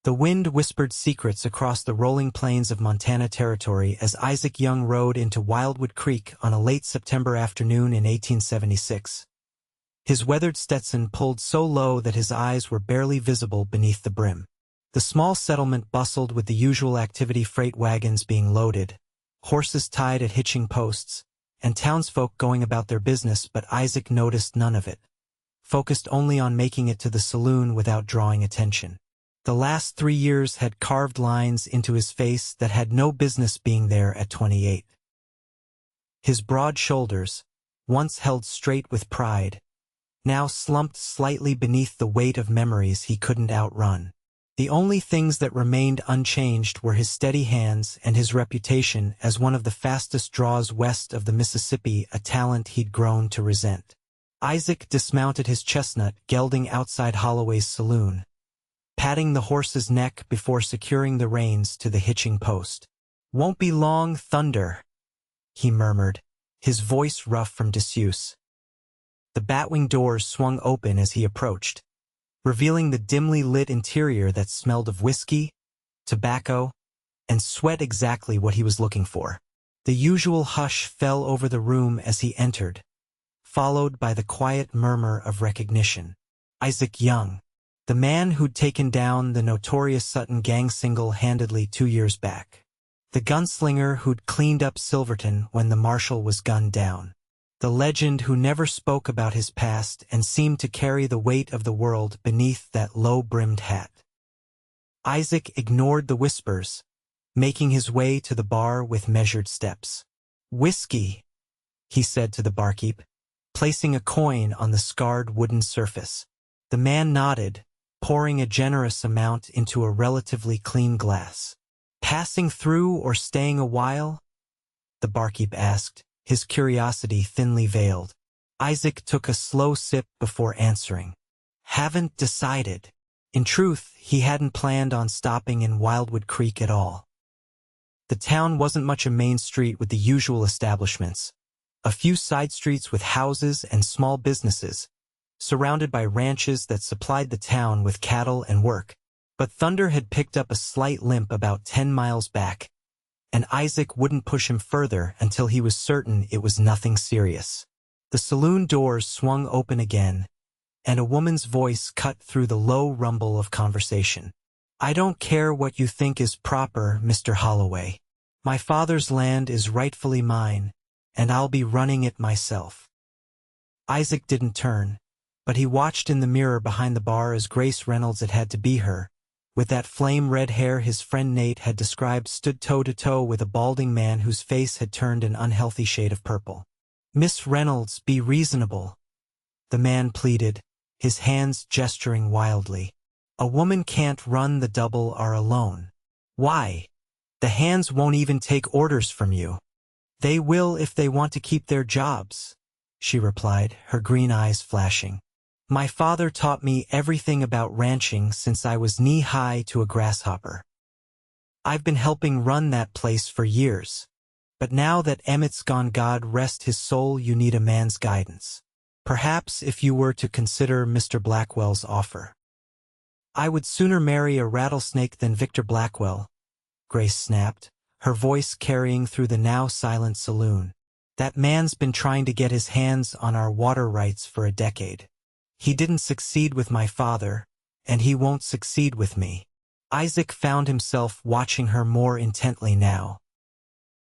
The wind whispered secrets across the rolling plains of Montana Territory as Isaac Young rode into Wildwood Creek on a late September afternoon in 1876. His weathered Stetson pulled so low that his eyes were barely visible beneath the brim. The small settlement bustled with the usual activity, freight wagons being loaded, horses tied at hitching posts, and townsfolk going about their business, but Isaac noticed none of it, focused only on making it to the saloon without drawing attention. The last 3 years had carved lines into his face that had no business being there at 28. His broad shoulders, once held straight with pride, now slumped slightly beneath the weight of memories he couldn't outrun. The only things that remained unchanged were his steady hands and his reputation as one of the fastest draws west of the Mississippi, a talent he'd grown to resent. Isaac dismounted his chestnut gelding outside Holloway's saloon, patting the horse's neck before securing the reins to the hitching post. "Won't be long, Thunder," he murmured, his voice rough from disuse. The batwing doors swung open as he approached, revealing the dimly lit interior that smelled of whiskey, tobacco, and sweat, exactly what he was looking for. The usual hush fell over the room as he entered, followed by the quiet murmur of recognition. Isaac Young, the man who'd taken down the notorious Sutton gang single-handedly 2 years back. The gunslinger who'd cleaned up Silverton when the marshal was gunned down. The legend who never spoke about his past and seemed to carry the weight of the world beneath that low-brimmed hat. Isaac ignored the whispers, making his way to the bar with measured steps. "Whiskey," he said to the barkeep, placing a coin on the scarred wooden surface. The man nodded, pouring a generous amount into a relatively clean glass. "Passing through or staying a while?" the barkeep asked, his curiosity thinly veiled. Isaac took a slow sip before answering. "Haven't decided." In truth, he hadn't planned on stopping in Wildwood Creek at all. The town wasn't much a main street with the usual establishments. A few side streets with houses and small businesses, surrounded by ranches that supplied the town with cattle and work. But Thunder had picked up a slight limp about 10 miles back, and Isaac wouldn't push him further until he was certain it was nothing serious. The saloon doors swung open again, and a woman's voice cut through the low rumble of conversation. "I don't care what you think is proper, Mr. Holloway. My father's land is rightfully mine, and I'll be running it myself." Isaac didn't turn, but he watched in the mirror behind the bar as Grace Reynolds, it had to be her, with that flame-red hair his friend Nate had described, stood toe-to-toe with a balding man whose face had turned an unhealthy shade of purple. "Miss Reynolds, be reasonable," the man pleaded, his hands gesturing wildly. "A woman can't run the Double R alone." "Why? The hands won't even take orders from you." "They will if they want to keep their jobs," she replied, her green eyes flashing. "My father taught me everything about ranching since I was knee-high to a grasshopper. I've been helping run that place for years. But now that Emmett's gone, God rest his soul, you need a man's guidance. Perhaps if you were to consider Mr. Blackwell's offer." "I would sooner marry a rattlesnake than Victor Blackwell," Grace snapped, her voice carrying through the now silent saloon. "That man's been trying to get his hands on our water rights for a decade. He didn't succeed with my father, and he won't succeed with me." Isaac found himself watching her more intently now.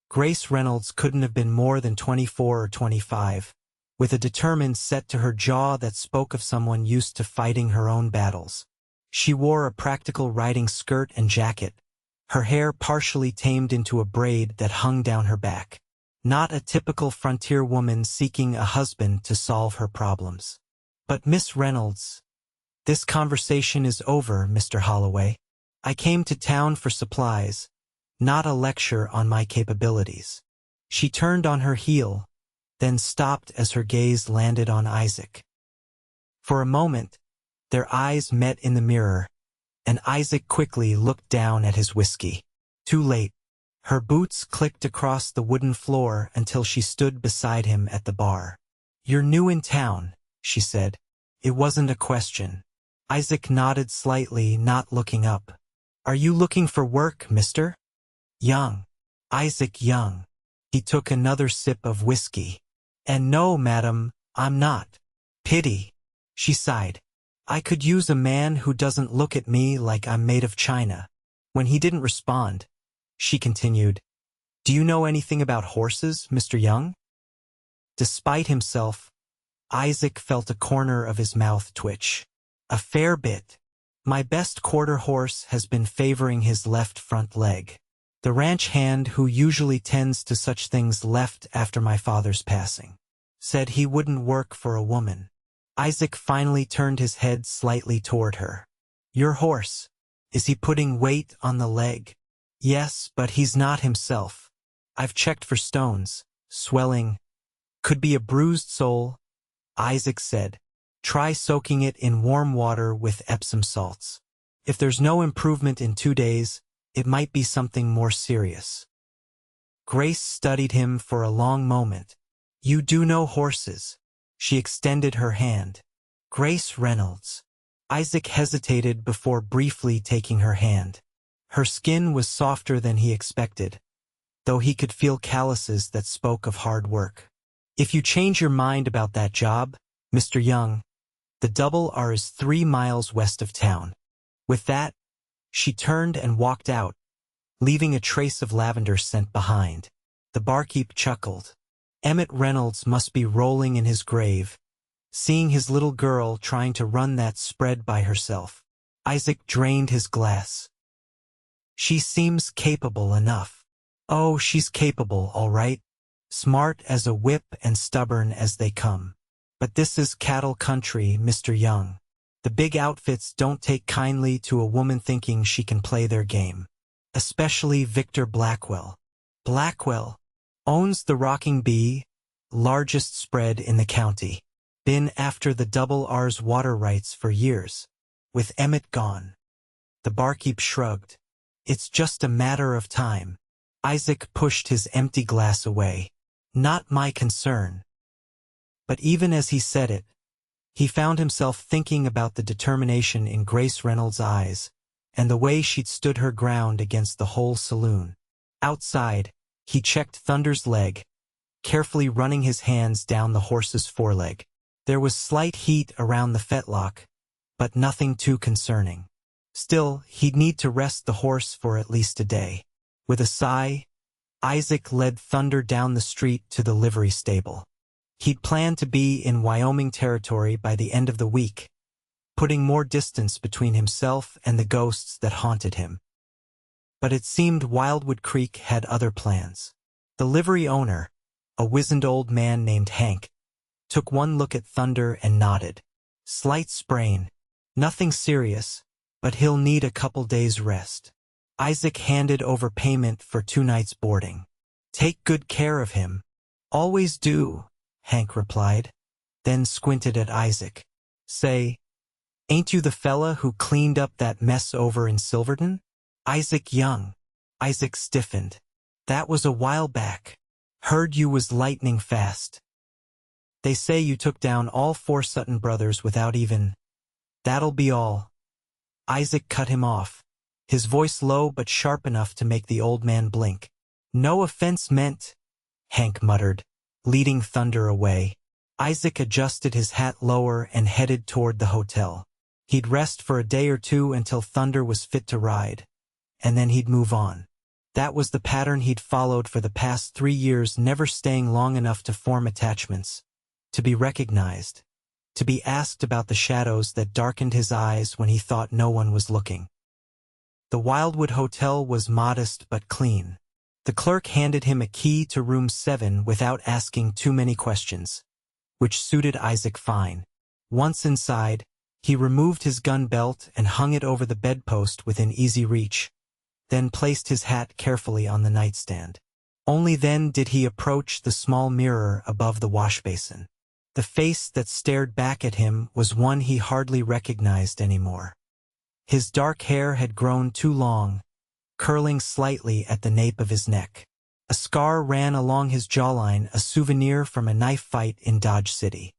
Grace Reynolds couldn't have been more than 24 or 25, with a determined set to her jaw that spoke of someone used to fighting her own battles. She wore a practical riding skirt and jacket, her hair partially tamed into a braid that hung down her back. Not a typical frontier woman seeking a husband to solve her problems. "But Miss Reynolds, this conversation is over, Mr. Holloway. I came to town for supplies, not a lecture on my capabilities." She turned on her heel, then stopped as her gaze landed on Isaac. For a moment, their eyes met in the mirror, and Isaac quickly looked down at his whiskey. Too late. Her boots clicked across the wooden floor until she stood beside him at the bar. "You're new in town," she said. It wasn't a question. Isaac nodded slightly, not looking up. Are you looking for work, Mr. Young? Isaac Young. He took another sip of whiskey. And no, madam, I'm not. Pity. She sighed. I could use a man who doesn't look at me like I'm made of china. When he didn't respond, she continued, Do you know anything about horses, Mr. Young? Despite himself, Isaac felt a corner of his mouth twitch. A fair bit. My best quarter horse has been favoring his left front leg. The ranch hand who usually tends to such things left after my father's passing. Said he wouldn't work for a woman. Isaac finally turned his head slightly toward her. Your horse. Is he putting weight on the leg? Yes, but he's not himself. I've checked for stones, swelling. Could be a bruised sole, Isaac said. Try soaking it in warm water with Epsom salts. If there's no improvement in 2 days, it might be something more serious. Grace studied him for a long moment. You do know horses. She extended her hand. Grace Reynolds. Isaac hesitated before briefly taking her hand. Her skin was softer than he expected, though he could feel calluses that spoke of hard work. If you change your mind about that job, Mr. Young, the double R is 3 miles west of town. With that, she turned and walked out, leaving a trace of lavender scent behind. The barkeep chuckled. Emmett Reynolds must be rolling in his grave, seeing his little girl trying to run that spread by herself. Isaac drained his glass. She seems capable enough. Oh, she's capable, all right. Smart as a whip and stubborn as they come. But this is cattle country, Mr. Young. The big outfits don't take kindly to a woman thinking she can play their game. Especially Victor Blackwell. Blackwell owns the Rocking Bee, largest spread in the county. Been after the double R's water rights for years. With Emmett gone. The barkeep shrugged. It's just a matter of time. Isaac pushed his empty glass away. Not my concern. But even as he said it, he found himself thinking about the determination in Grace Reynolds' eyes, and the way she'd stood her ground against the whole saloon. Outside, he checked Thunder's leg, carefully running his hands down the horse's foreleg. There was slight heat around the fetlock, but nothing too concerning. Still, he'd need to rest the horse for at least a day. With a sigh, Isaac led Thunder down the street to the livery stable. He'd planned to be in Wyoming territory by the end of the week, putting more distance between himself and the ghosts that haunted him. But it seemed Wildwood Creek had other plans. The livery owner, a wizened old man named Hank, took one look at Thunder and nodded. Slight sprain. Nothing serious, but he'll need a couple days' rest. Isaac handed over payment for 2 nights' boarding. Take good care of him. Always do, Hank replied, then squinted at Isaac. Say, ain't you the fella who cleaned up that mess over in Silverton? Isaac Young. Isaac stiffened. That was a while back. Heard you was lightning fast. They say you took down all 4 Sutton brothers without even... That'll be all. Isaac cut him off, his voice low but sharp enough to make the old man blink. No offense meant, Hank muttered, leading Thunder away. Isaac adjusted his hat lower and headed toward the hotel. He'd rest for a day or 2 until Thunder was fit to ride, and then he'd move on. That was the pattern he'd followed for the past 3 years, never staying long enough to form attachments, to be recognized, to be asked about the shadows that darkened his eyes when he thought no one was looking. The Wildwood Hotel was modest but clean. The clerk handed him a key to room 7 without asking too many questions, which suited Isaac fine. Once inside, he removed his gun belt and hung it over the bedpost within easy reach, then placed his hat carefully on the nightstand. Only then did he approach the small mirror above the washbasin. The face that stared back at him was one he hardly recognized anymore. His dark hair had grown too long, curling slightly at the nape of his neck. A scar ran along his jawline, a souvenir from a knife fight in Dodge City.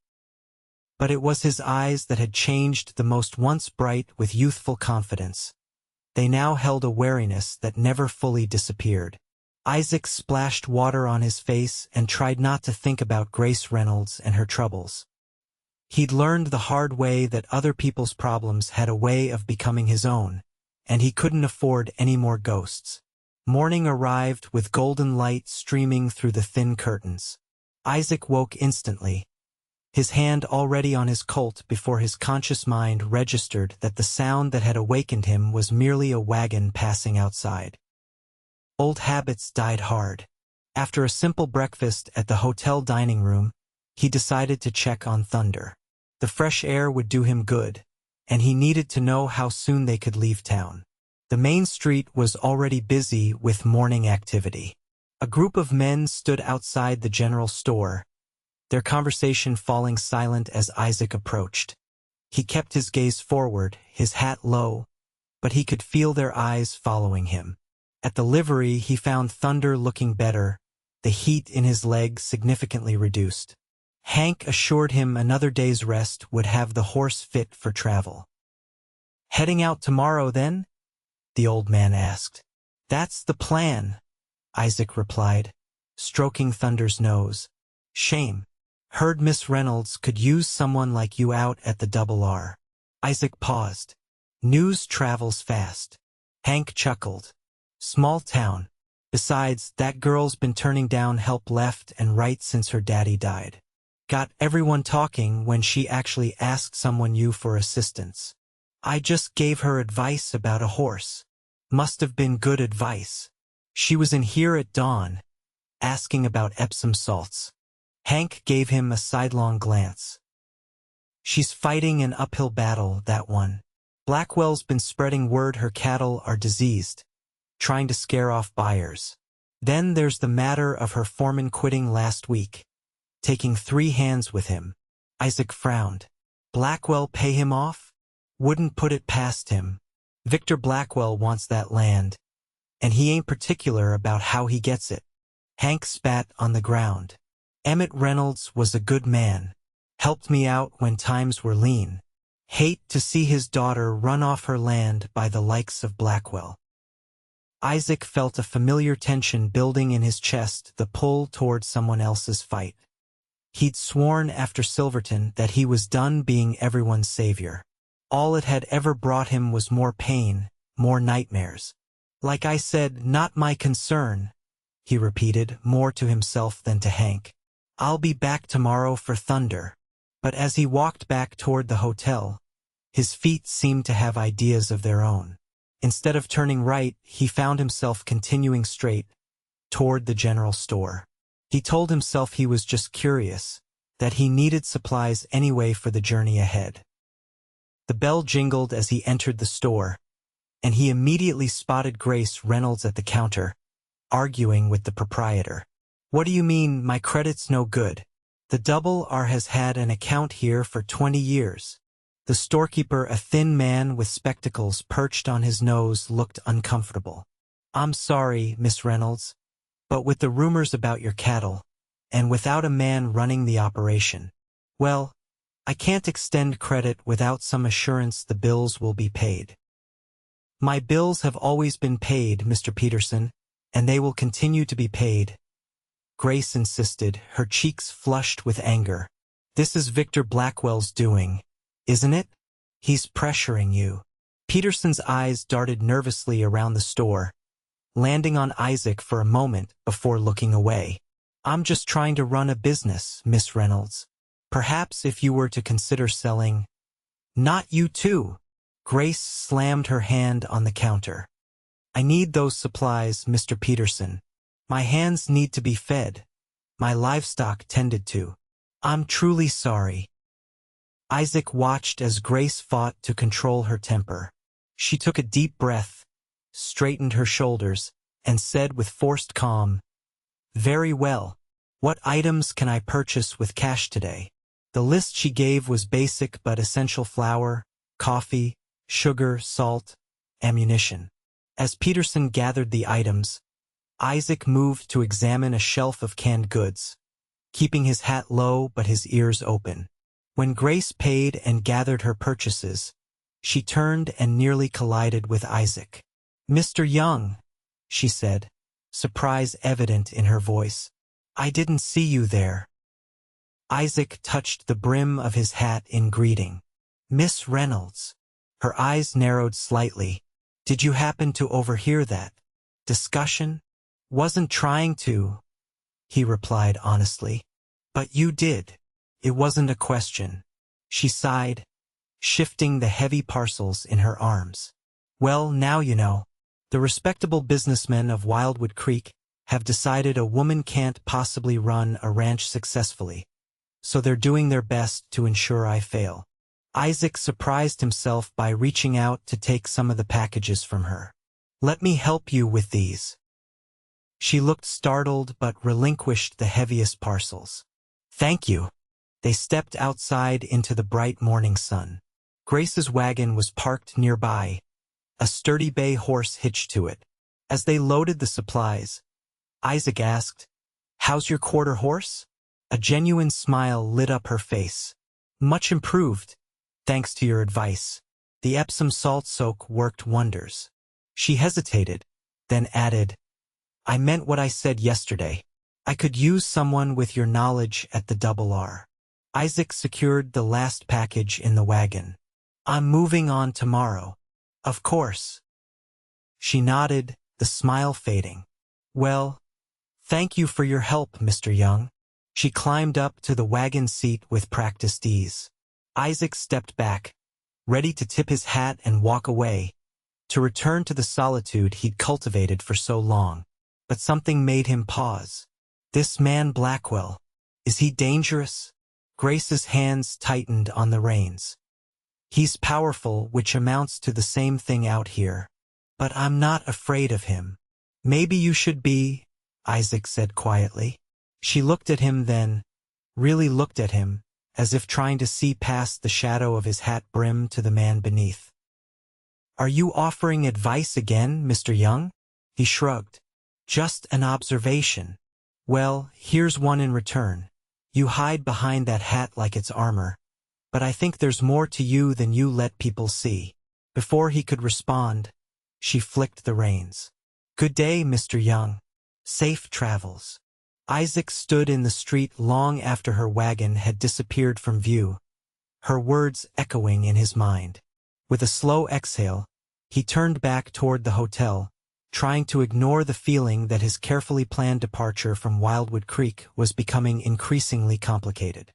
But it was his eyes that had changed the most, once bright with youthful confidence. they now held a wariness that never fully disappeared. Isaac splashed water on his face and tried not to think about Grace Reynolds and her troubles. He'd learned the hard way that other people's problems had a way of becoming his own, and he couldn't afford any more ghosts. Morning arrived with golden light streaming through the thin curtains. Isaac woke instantly, his hand already on his Colt before his conscious mind registered that the sound that had awakened him was merely a wagon passing outside. Old habits died hard. After a simple breakfast at the hotel dining room, he decided to check on Thunder. The fresh air would do him good, and he needed to know how soon they could leave town. The main street was already busy with morning activity. A group of men stood outside the general store, their conversation falling silent as Isaac approached. He kept his gaze forward, his hat low, but he could feel their eyes following him. At the livery, he found Thunder looking better, the heat in his leg significantly reduced. Hank assured him another day's rest would have the horse fit for travel. "Heading out tomorrow, then?" the old man asked. "That's the plan," Isaac replied, stroking Thunder's nose. "Shame. Heard Miss Reynolds could use someone like you out at the Double R." Isaac paused. "News travels fast." Hank chuckled. "Small town. Besides, that girl's been turning down help left and right since her daddy died. Got everyone talking when she actually asked someone you for assistance. I just gave her advice about a horse. Must have been good advice. She was in here at dawn, asking about Epsom salts." Hank gave him a sidelong glance. "She's fighting an uphill battle, that one. Blackwell's been spreading word her cattle are diseased, trying to scare off buyers. Then there's the matter of her foreman quitting last week, taking 3 hands with him." Isaac frowned. "Blackwell pay him off? Wouldn't put it past him. Victor Blackwell wants that land, and he ain't particular about how he gets it." Hank spat on the ground. "Emmett Reynolds was a good man. Helped me out when times were lean. Hate to see his daughter run off her land by the likes of Blackwell." Isaac felt a familiar tension building in his chest, the pull toward someone else's fight. He'd sworn after Silverton that he was done being everyone's savior. All it had ever brought him was more pain, more nightmares. "Like I said, not my concern," he repeated, more to himself than to Hank. "I'll be back tomorrow for Thunder." But as he walked back toward the hotel, his feet seemed to have ideas of their own. Instead of turning right, he found himself continuing straight, toward the general store. He told himself he was just curious, that he needed supplies anyway for the journey ahead. The bell jingled as he entered the store, and he immediately spotted Grace Reynolds at the counter, arguing with the proprietor. "What do you mean, my credit's no good? The Double R has had an account here for 20 years. The storekeeper, a thin man with spectacles perched on his nose, looked uncomfortable. "I'm sorry, Miss Reynolds, but with the rumors about your cattle, and without a man running the operation, well, I can't extend credit without some assurance the bills will be paid." "My bills have always been paid, Mr. Peterson, and they will continue to be paid," Grace insisted, her cheeks flushed with anger. "This is Victor Blackwell's doing, isn't it? He's pressuring you." Peterson's eyes darted nervously around the store, landing on Isaac for a moment before looking away. "I'm just trying to run a business, Miss Reynolds. Perhaps if you were to consider selling—" "Not you too!" Grace slammed her hand on the counter. "I need those supplies, Mr. Peterson. My hands need to be fed, my livestock tended to. I'm truly sorry." Isaac watched as Grace fought to control her temper. She took a deep breath, straightened her shoulders, and said with forced calm, "Very well. What items can I purchase with cash today?" The list she gave was basic but essential: flour, coffee, sugar, salt, ammunition. As Peterson gathered the items, Isaac moved to examine a shelf of canned goods, keeping his hat low but his ears open. When Grace paid and gathered her purchases, she turned and nearly collided with Isaac. Mr. Young, she said, surprise evident in her voice. I didn't see you there. Isaac touched the brim of his hat in greeting. Miss Reynolds. Her eyes narrowed slightly. Did you happen to overhear that discussion? Wasn't trying to, he replied honestly. But you did. It wasn't a question. She sighed, shifting the heavy parcels in her arms. Well, now you know. The respectable businessmen of Wildwood Creek have decided a woman can't possibly run a ranch successfully, so they're doing their best to ensure I fail. Isaac surprised himself by reaching out to take some of the packages from her. Let me help you with these. She looked startled but relinquished the heaviest parcels. Thank you. They stepped outside into the bright morning sun. Grace's wagon was parked nearby, a sturdy bay horse hitched to it. As they loaded the supplies, Isaac asked, "How's your quarter horse?" A genuine smile lit up her face. Much improved, thanks to your advice. The Epsom salt soak worked wonders. She hesitated, then added, I meant what I said yesterday. I could use someone with your knowledge at the Double R. Isaac secured the last package in the wagon. I'm moving on tomorrow. Of course. She nodded, the smile fading. Well, thank you for your help, Mr. Young. She climbed up to the wagon seat with practiced ease. Isaac stepped back, ready to tip his hat and walk away, to return to the solitude he'd cultivated for so long. But something made him pause. This man Blackwell, is he dangerous? Grace's hands tightened on the reins. He's powerful, which amounts to the same thing out here. But I'm not afraid of him. Maybe you should be, Isaac said quietly. She looked at him then, really looked at him, as if trying to see past the shadow of his hat brim to the man beneath. Are you offering advice again, Mr. Young? He shrugged. Just an observation. Well, here's one in return. You hide behind that hat like it's armor. But I think there's more to you than you let people see. Before he could respond, she flicked the reins. Good day, Mr. Young. Safe travels. Isaac stood in the street long after her wagon had disappeared from view, her words echoing in his mind. With a slow exhale, he turned back toward the hotel, trying to ignore the feeling that his carefully planned departure from Wildwood Creek was becoming increasingly complicated.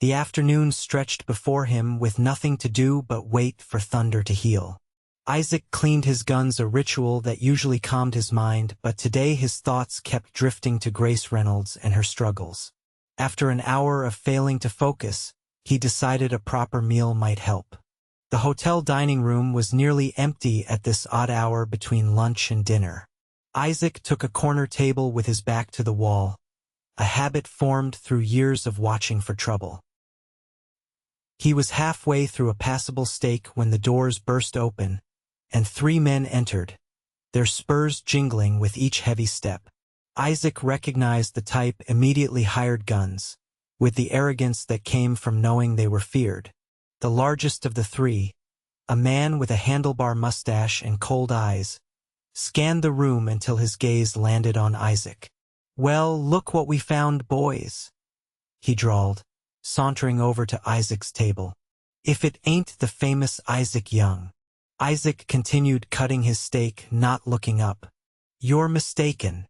The afternoon stretched before him with nothing to do but wait for thunder to heal. Isaac cleaned his guns, a ritual that usually calmed his mind, but today his thoughts kept drifting to Grace Reynolds and her struggles. After an hour of failing to focus, he decided a proper meal might help. The hotel dining room was nearly empty at this odd hour between lunch and dinner. Isaac took a corner table with his back to the wall, a habit formed through years of watching for trouble. He was halfway through a passable steak when the doors burst open, and 3 men entered, their spurs jingling with each heavy step. Isaac recognized the type, immediately hired guns, with the arrogance that came from knowing they were feared. The largest of the 3, a man with a handlebar mustache and cold eyes, scanned the room until his gaze landed on Isaac. Well, look what we found, boys, he drawled, sauntering over to Isaac's table. If it ain't the famous Isaac Young. Isaac continued cutting his steak, not looking up. You're mistaken.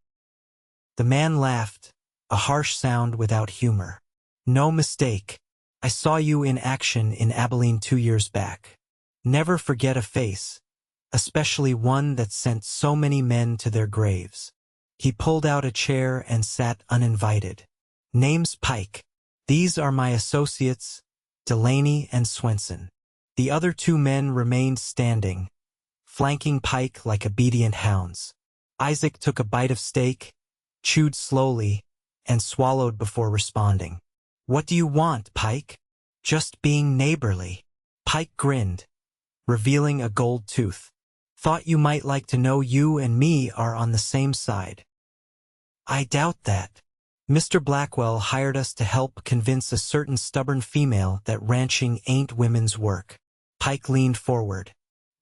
The man laughed, a harsh sound without humor. No mistake. I saw you in action in Abilene 2 years back. Never forget a face, especially one that sent so many men to their graves. He pulled out a chair and sat uninvited. Name's Pike. These are my associates, Delaney and Swenson. The other 2 men remained standing, flanking Pike like obedient hounds. Isaac took a bite of steak, chewed slowly, and swallowed before responding. What do you want, Pike? Just being neighborly. Pike grinned, revealing a gold tooth. Thought you might like to know you and me are on the same side. I doubt that. Mr. Blackwell hired us to help convince a certain stubborn female that ranching ain't women's work. Pike leaned forward.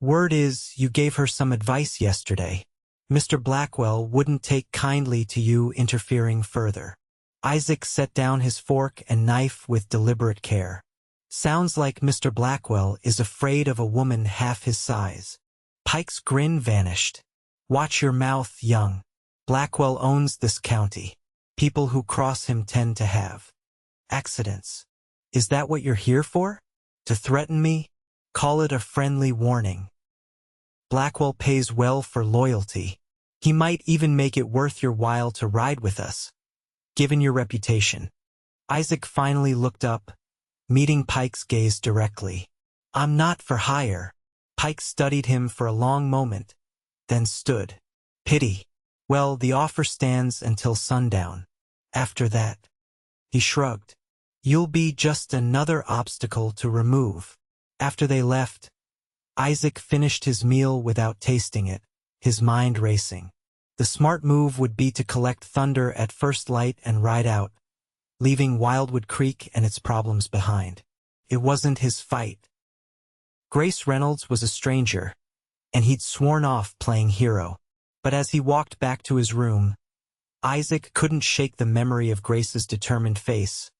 Word is, you gave her some advice yesterday. Mr. Blackwell wouldn't take kindly to you interfering further. Isaac set down his fork and knife with deliberate care. Sounds like Mr. Blackwell is afraid of a woman half his size. Pike's grin vanished. Watch your mouth, young. Blackwell owns this county. People who cross him tend to have accidents. Is that what you're here for? To threaten me? Call it a friendly warning. Blackwell pays well for loyalty. He might even make it worth your while to ride with us, given your reputation. Isaac finally looked up, meeting Pike's gaze directly. I'm not for hire. Pike studied him for a long moment, then stood. Pity. Well, the offer stands until sundown. After that, he shrugged. You'll be just another obstacle to remove. After they left, Isaac finished his meal without tasting it, his mind racing. The smart move would be to collect Thunder at first light and ride out, leaving Wildwood Creek and its problems behind. It wasn't his fight. Grace Reynolds was a stranger, and he'd sworn off playing hero. But as he walked back to his room, Isaac couldn't shake the memory of Grace's determined face,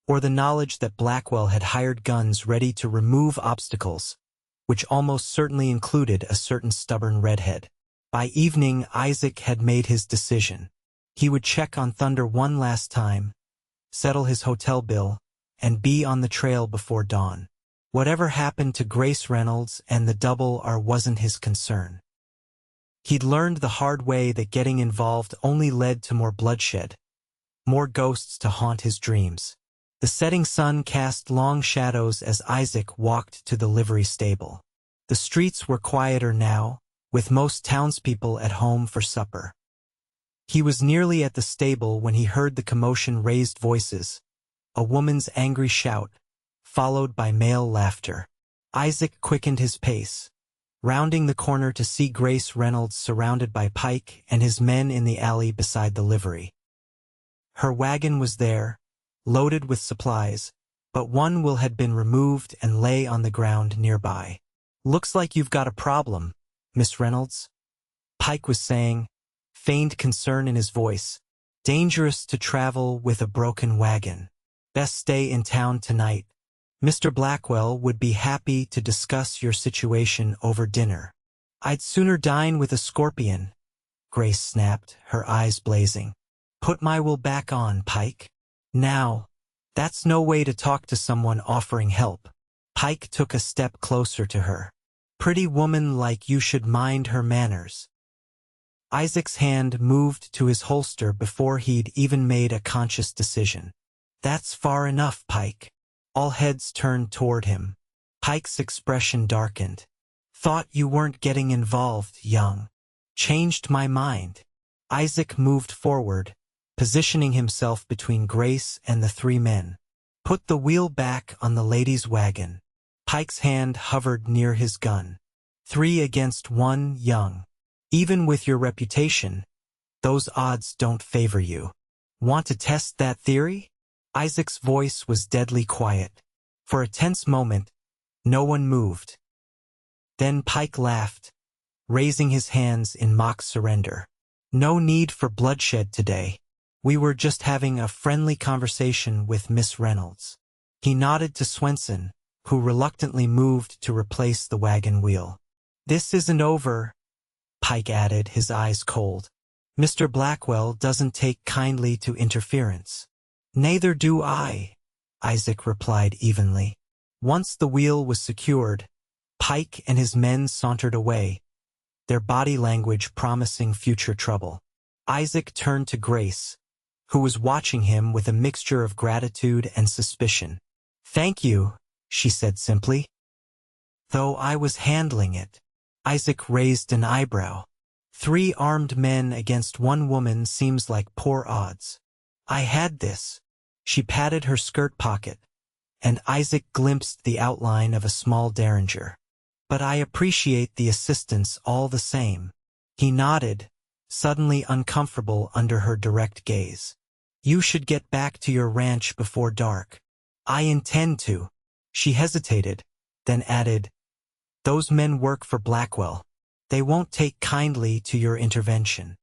or the knowledge that Blackwell had hired guns ready to remove obstacles, which almost certainly included a certain stubborn redhead. By evening, Isaac had made his decision. He would check on Thunder one last time, settle his hotel bill, and be on the trail before dawn. Whatever happened to Grace Reynolds and the Double R wasn't his concern. He'd learned the hard way that getting involved only led to more bloodshed, more ghosts to haunt his dreams. The setting sun cast long shadows as Isaac walked to the livery stable. The streets were quieter now, with most townspeople at home for supper. He was nearly at the stable when he heard the commotion-raised voices, a woman's angry shout, followed by male laughter. Isaac quickened his pace, rounding the corner to see Grace Reynolds surrounded by Pike and his men in the alley beside the livery. Her wagon was there, loaded with supplies, but one wheel had been removed and lay on the ground nearby. Looks like you've got a problem, Miss Reynolds, Pike was saying, feigned concern in his voice. Dangerous to travel with a broken wagon. Best stay in town tonight. Mr. Blackwell would be happy to discuss your situation over dinner. I'd sooner dine with a scorpion, Grace snapped, her eyes blazing. Put my will back on, Pike. Now, that's no way to talk to someone offering help. Pike took a step closer to her. Pretty woman like you should mind her manners. Isaac's hand moved to his holster before he'd even made a conscious decision. That's far enough, Pike. All heads turned toward him. Pike's expression darkened. Thought you weren't getting involved, young. Changed my mind. Isaac moved forward, positioning himself between Grace and the three men. Put the wheel back on the lady's wagon. Pike's hand hovered near his gun. 3 against 1, young. Even with your reputation, those odds don't favor you. Want to test that theory? Isaac's voice was deadly quiet. For a tense moment, no one moved. Then Pike laughed, raising his hands in mock surrender. No need for bloodshed today. We were just having a friendly conversation with Miss Reynolds. He nodded to Swenson, who reluctantly moved to replace the wagon wheel. This isn't over, Pike added, his eyes cold. Mr. Blackwell doesn't take kindly to interference. Neither do I, Isaac replied evenly. Once the wheel was secured, Pike and his men sauntered away, their body language promising future trouble. Isaac turned to Grace, who was watching him with a mixture of gratitude and suspicion. Thank you, she said simply. Though I was handling it. Isaac raised an eyebrow. 3 armed men against 1 woman seems like poor odds. I had this. She patted her skirt pocket, and Isaac glimpsed the outline of a small derringer. But I appreciate the assistance all the same. He nodded, suddenly uncomfortable under her direct gaze. You should get back to your ranch before dark. I intend to. She hesitated, then added, Those men work for Blackwell. They won't take kindly to your intervention.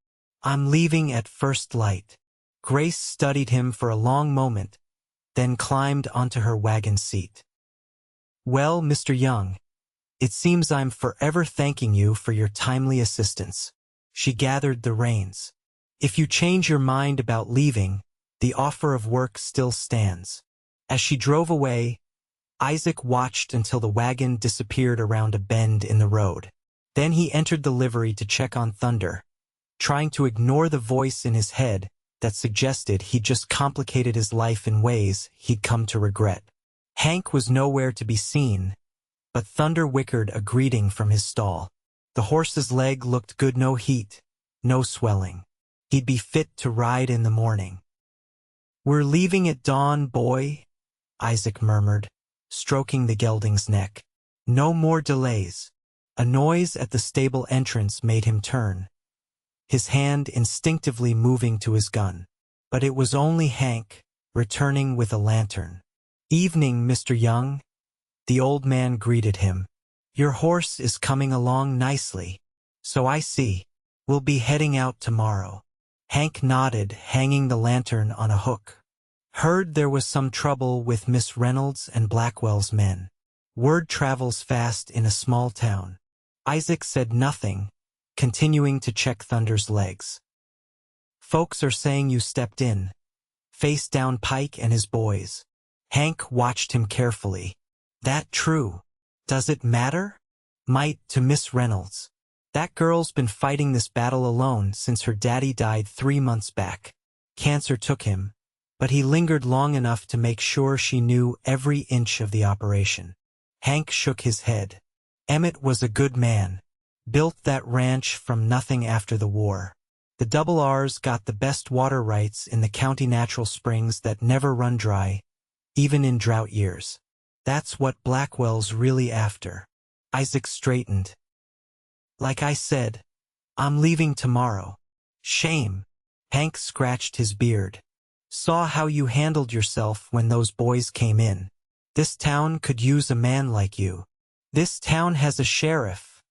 I'm leaving at first light." Grace studied him for a long moment, then climbed onto her wagon seat. "Well, Mr. Young, it seems I'm forever thanking you for your timely assistance." She gathered the reins. "If you change your mind about leaving, the offer of work still stands." As she drove away, Isaac watched until the wagon disappeared around a bend in the road. Then he entered the livery to check on Thunder, trying to ignore the voice in his head that suggested he'd just complicated his life in ways he'd come to regret. Hank was nowhere to be seen, but Thunder whickered a greeting from his stall. The horse's leg looked good, no heat, no swelling. He'd be fit to ride in the morning. "We're leaving at dawn, boy," Isaac murmured, stroking the gelding's neck. "No more delays." A noise at the stable entrance made him turn, his hand instinctively moving to his gun. But it was only Hank, returning with a lantern. "Evening, Mr. Young," the old man greeted him. "Your horse is coming along nicely." "So I see. We'll be heading out tomorrow." Hank nodded, hanging the lantern on a hook. "Heard there was some trouble with Miss Reynolds and Blackwell's men. Word travels fast in a small town." Isaac said nothing, continuing to check Thunder's legs. "Folks are saying you stepped in, faced down Pike and his boys." Hank watched him carefully. "That true? Does it matter?" "Might to Miss Reynolds. That girl's been fighting this battle alone since her daddy died 3 months back. Cancer took him, but he lingered long enough to make sure she knew every inch of the operation." Hank shook his head. "Emmett was a good man. Built that ranch from nothing after the war. The Double R's got the best water rights in the county natural springs that never run dry, even in drought years. That's what Blackwell's really after." Isaac straightened. "Like I said, I'm leaving tomorrow." "Shame." Hank scratched his beard. "Saw how you handled yourself when those boys came in. This town could use a man like you." "This town has a sheriff,"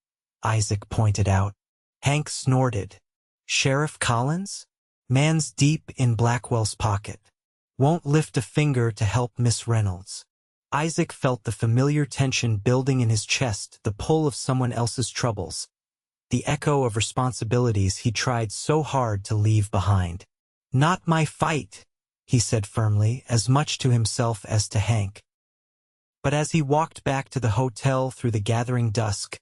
Isaac pointed out. Hank snorted. "Sheriff Collins? Man's deep in Blackwell's pocket. Won't lift a finger to help Miss Reynolds." Isaac felt the familiar tension building in his chest, the pull of someone else's troubles, the echo of responsibilities he tried so hard to leave behind. "Not my fight," he said firmly, as much to himself as to Hank. But as he walked back to the hotel through the gathering dusk,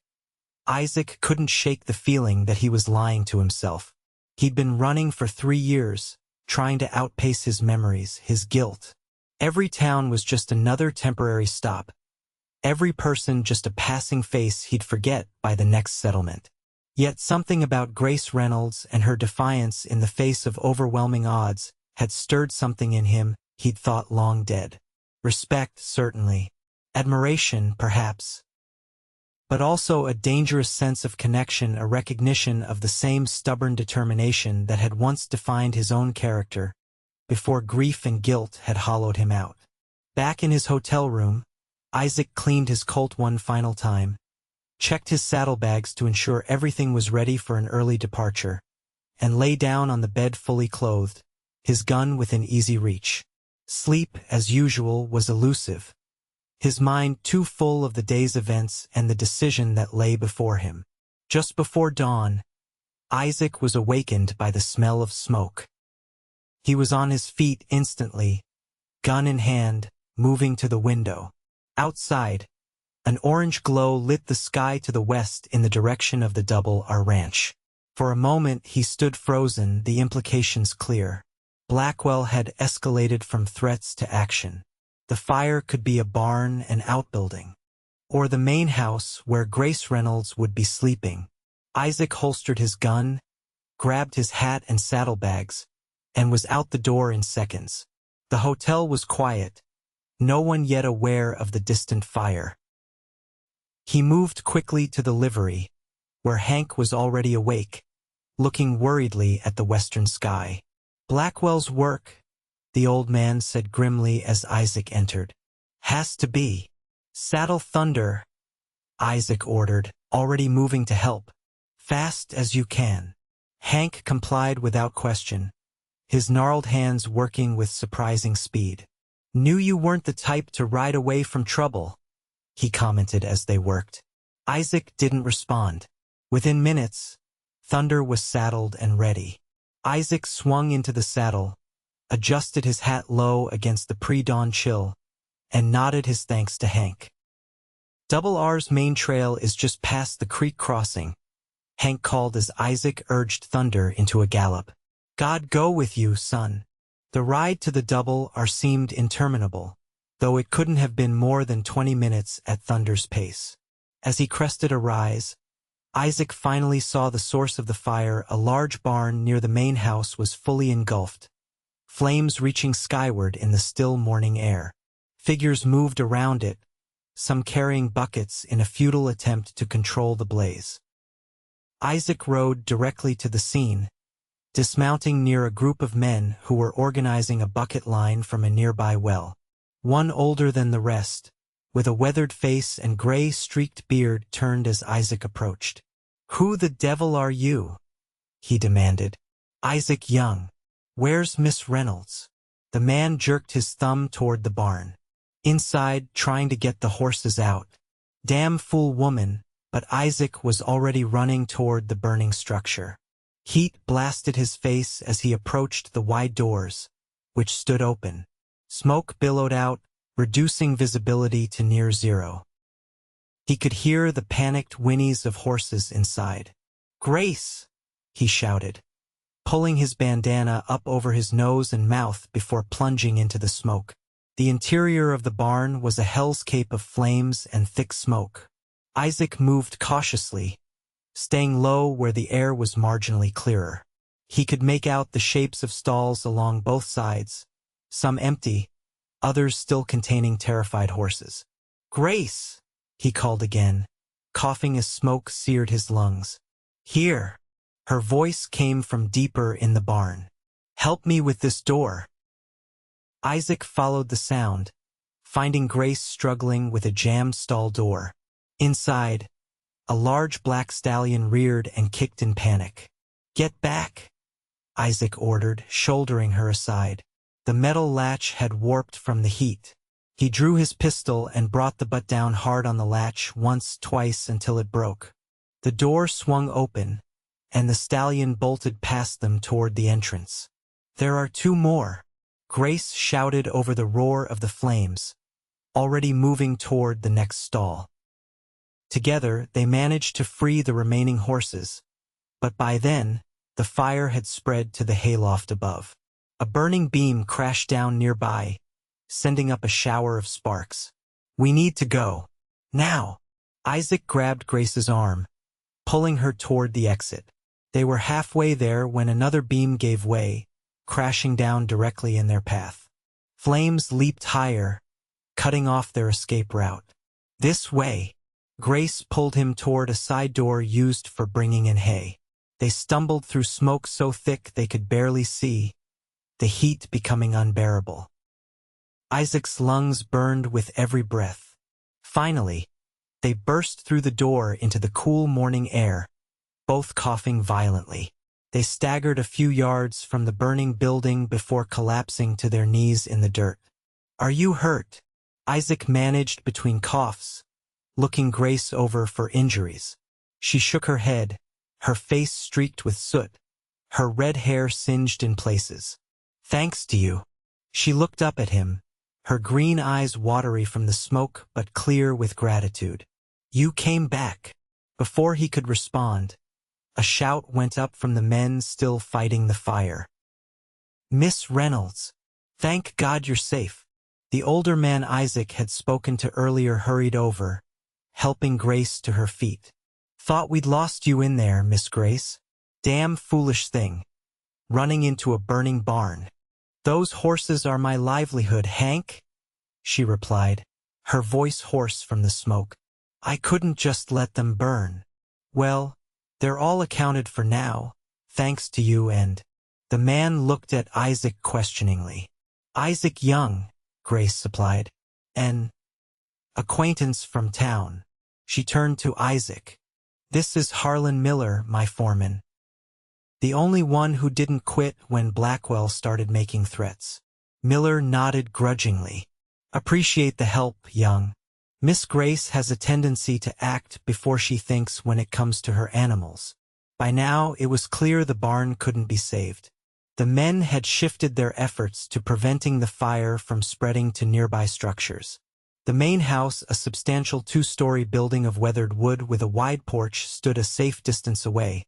Isaac couldn't shake the feeling that he was lying to himself. He'd been running for 3 years, trying to outpace his memories, his guilt. Every town was just another temporary stop. Every person just a passing face he'd forget by the next settlement. Yet something about Grace Reynolds and her defiance in the face of overwhelming odds had stirred something in him he'd thought long dead. Respect, certainly. Admiration, perhaps. But also a dangerous sense of connection, a recognition of the same stubborn determination that had once defined his own character, before grief and guilt had hollowed him out. Back in his hotel room, Isaac cleaned his Colt one final time, checked his saddlebags to ensure everything was ready for an early departure, and lay down on the bed fully clothed, his gun within easy reach. Sleep, as usual, was elusive, his mind too full of the day's events and the decision that lay before him. Just before dawn, Isaac was awakened by the smell of smoke. He was on his feet instantly, gun in hand, moving to the window. Outside, an orange glow lit the sky to the west in the direction of the Double R Ranch. For a moment he stood frozen, the implications clear. Blackwell had escalated from threats to action. The fire could be a barn, an outbuilding, or the main house where Grace Reynolds would be sleeping. Isaac holstered his gun, grabbed his hat and saddlebags, and was out the door in seconds. The hotel was quiet, no one yet aware of the distant fire. He moved quickly to the livery, where Hank was already awake, looking worriedly at the western sky. "Blackwell's work," the old man said grimly as Isaac entered. "Has to be. Saddle Thunder." Isaac ordered, already moving to help. Fast as you can. Hank complied without question, his gnarled hands working with surprising speed. Knew you weren't the type to ride away from trouble, he commented as they worked. Isaac didn't respond. Within minutes, Thunder was saddled and ready. Isaac swung into the saddle, adjusted his hat low against the pre-dawn chill, and nodded his thanks to Hank. Double R's main trail is just past the creek crossing, Hank called as Isaac urged Thunder into a gallop. God go with you, son. The ride to the Double R seemed interminable, though it couldn't have been more than 20 minutes at Thunder's pace. As he crested a rise, Isaac finally saw the source of the fire. A large barn near the main house was fully engulfed, flames reaching skyward in the still morning air. Figures moved around it, some carrying buckets in a futile attempt to control the blaze. Isaac rode directly to the scene, dismounting near a group of men who were organizing a bucket line from a nearby well. One older than the rest, with a weathered face and gray-streaked beard, turned as Isaac approached. "Who the devil are you?" he demanded. "Isaac Young. Where's Miss Reynolds?" The man jerked his thumb toward the barn. "Inside, trying to get the horses out." "Damn fool woman," but Isaac was already running toward the burning structure. Heat blasted his face as he approached the wide doors, which stood open. Smoke billowed out, reducing visibility to near zero. He could hear the panicked whinnies of horses inside. "Grace!" he shouted, pulling his bandana up over his nose and mouth before plunging into the smoke. The interior of the barn was a hellscape of flames and thick smoke. Isaac moved cautiously, staying low where the air was marginally clearer. He could make out the shapes of stalls along both sides, some empty, others still containing terrified horses. "Grace!" he called again, coughing as smoke seared his lungs. "Here!" Her voice came from deeper in the barn. "Help me with this door." Isaac followed the sound, finding Grace struggling with a jammed stall door. Inside, a large black stallion reared and kicked in panic. "Get back!" Isaac ordered, shouldering her aside. The metal latch had warped from the heat. He drew his pistol and brought the butt down hard on the latch once, twice, until it broke. The door swung open, and the stallion bolted past them toward the entrance. "There are two more," Grace shouted over the roar of the flames, already moving toward the next stall. Together, they managed to free the remaining horses, but by then, the fire had spread to the hayloft above. A burning beam crashed down nearby, sending up a shower of sparks. "We need to go. Now!" Isaac grabbed Grace's arm, pulling her toward the exit. They were halfway there when another beam gave way, crashing down directly in their path. Flames leaped higher, cutting off their escape route. "This way!" Grace pulled him toward a side door used for bringing in hay. They stumbled through smoke so thick they could barely see, the heat becoming unbearable. Isaac's lungs burned with every breath. Finally, they burst through the door into the cool morning air, both coughing violently. They staggered a few yards from the burning building before collapsing to their knees in the dirt. "Are you hurt?" Isaac managed between coughs, looking Grace over for injuries. She shook her head, her face streaked with soot, her red hair singed in places. "Thanks to you." She looked up at him, her green eyes watery from the smoke but clear with gratitude. "You came back." Before he could respond, a shout went up from the men still fighting the fire. "Miss Reynolds! Thank God you're safe." The older man Isaac had spoken to earlier hurried over, helping Grace to her feet. "Thought we'd lost you in there, Miss Grace." "Damn foolish thing. Running into a burning barn." "Those horses are my livelihood, Hank," she replied, her voice hoarse from the smoke. "I couldn't just let them burn." "Well, they're all accounted for now, thanks to you and—" The man looked at Isaac questioningly. "Isaac Young," Grace supplied. "An acquaintance from town." She turned to Isaac. "This is Harlan Miller, my foreman. The only one who didn't quit when Blackwell started making threats." Miller nodded grudgingly. "Appreciate the help, young. Miss Grace has a tendency to act before she thinks when it comes to her animals." By now, it was clear the barn couldn't be saved. The men had shifted their efforts to preventing the fire from spreading to nearby structures. The main house, a substantial two-story building of weathered wood with a wide porch, stood a safe distance away,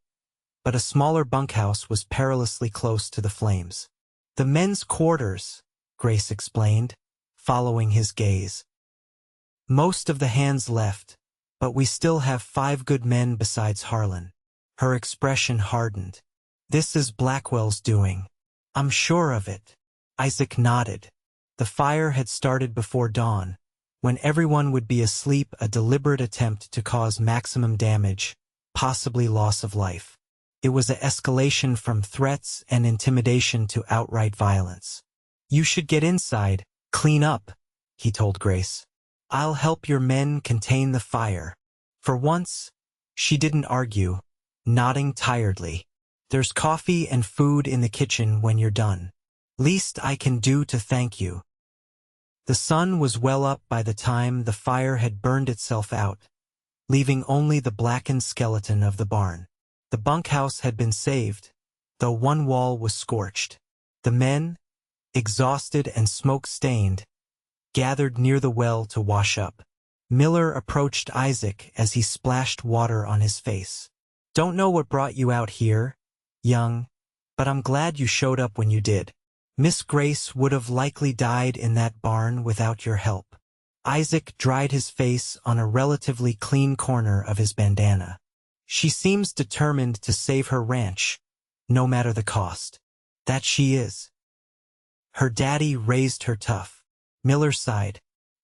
but a smaller bunkhouse was perilously close to the flames. "The men's quarters," Grace explained, following his gaze. "Most of the hands left, but we still have 5 good men besides Harlan." Her expression hardened. "This is Blackwell's doing." "I'm sure of it." Isaac nodded. The fire had started before dawn, when everyone would be asleep, a deliberate attempt to cause maximum damage, possibly loss of life. It was an escalation from threats and intimidation to outright violence. "You should get inside, clean up," he told Grace. "I'll help your men contain the fire." For once, she didn't argue, nodding tiredly. "There's coffee and food in the kitchen when you're done. Least I can do to thank you." The sun was well up by the time the fire had burned itself out, leaving only the blackened skeleton of the barn. The bunkhouse had been saved, though one wall was scorched. The men, exhausted and smoke-stained, gathered near the well to wash up. Miller approached Isaac as he splashed water on his face. "Don't know what brought you out here, young, but I'm glad you showed up when you did. Miss Grace would have likely died in that barn without your help." Isaac dried his face on a relatively clean corner of his bandana. "She seems determined to save her ranch, no matter the cost." "That she is." "Her daddy raised her tough." Miller sighed.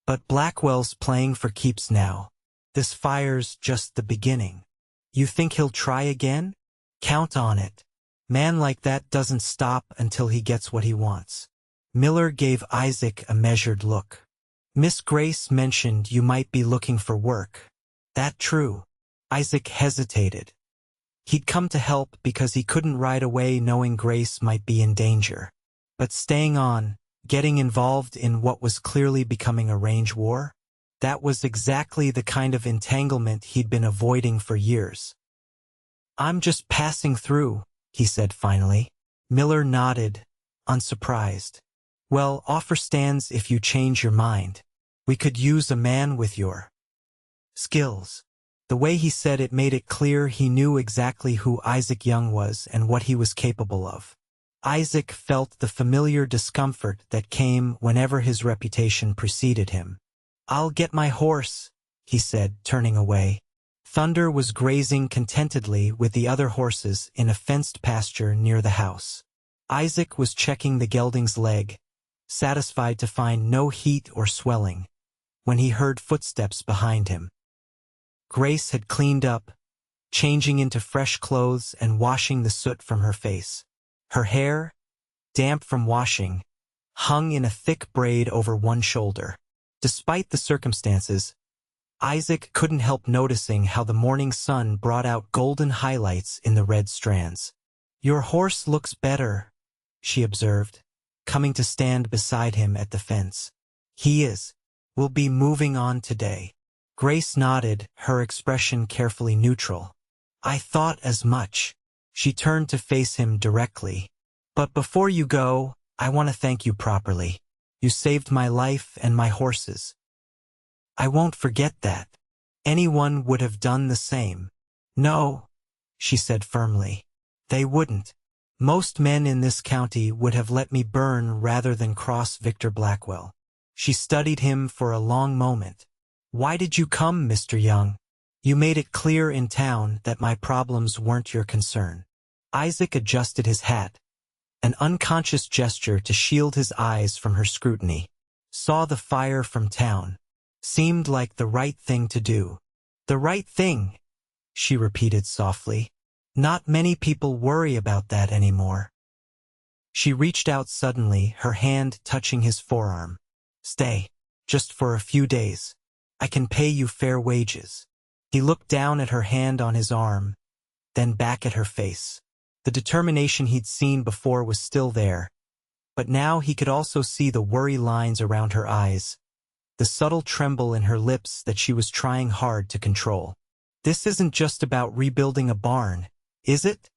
"But Blackwell's playing for keeps now. This fire's just the beginning." "You think he'll try again?" "Count on it. Man like that doesn't stop until he gets what he wants." Miller gave Isaac a measured look. "Miss Grace mentioned you might be looking for work. That true?" Isaac hesitated. He'd come to help because he couldn't ride away knowing Grace might be in danger. But staying on, getting involved in what was clearly becoming a range war, that was exactly the kind of entanglement he'd been avoiding for years. "I'm just passing through," he said finally. Miller nodded, unsurprised. "Well, offer stands if you change your mind. We could use a man with your skills." The way he said it made it clear he knew exactly who Isaac Young was and what he was capable of. Isaac felt the familiar discomfort that came whenever his reputation preceded him. "I'll get my horse," he said, turning away. Thunder was grazing contentedly with the other horses in a fenced pasture near the house. Isaac was checking the gelding's leg, satisfied to find no heat or swelling, when he heard footsteps behind him. Grace had cleaned up, changing into fresh clothes and washing the soot from her face. Her hair, damp from washing, hung in a thick braid over one shoulder. Despite the circumstances, Isaac couldn't help noticing how the morning sun brought out golden highlights in the red strands. "Your horse looks better," she observed, coming to stand beside him at the fence. "He is. We'll be moving on today." Grace nodded, her expression carefully neutral. "I thought as much." She turned to face him directly. "But before you go, I want to thank you properly. You saved my life and my horse's." "I won't forget that. Anyone would have done the same." "No," she said firmly. "They wouldn't. Most men in this county would have let me burn rather than cross Victor Blackwell." She studied him for a long moment. "Why did you come, Mr. Young? You made it clear in town that my problems weren't your concern." Isaac adjusted his hat, an unconscious gesture to shield his eyes from her scrutiny. "Saw the fire from town. Seemed like the right thing to do." "The right thing," she repeated softly. "Not many people worry about that anymore." She reached out suddenly, her hand touching his forearm. "Stay, just for a few days. I can pay you fair wages." He looked down at her hand on his arm, then back at her face. The determination he'd seen before was still there, but now he could also see the worry lines around her eyes, the subtle tremble in her lips that she was trying hard to control. "This isn't just about rebuilding a barn, is it?"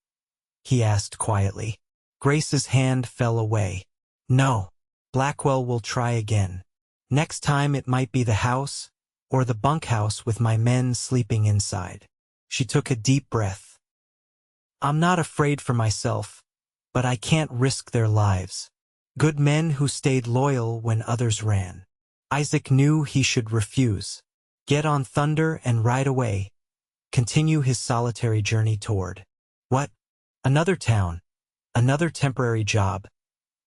he asked quietly. Grace's hand fell away. "No. Blackwell will try again. Next time it might be the house, or the bunkhouse with my men sleeping inside." She took a deep breath. "I'm not afraid for myself, but I can't risk their lives. Good men who stayed loyal when others ran." Isaac knew he should refuse. Get on Thunder and ride away. Continue his solitary journey toward what? Another town, another temporary job,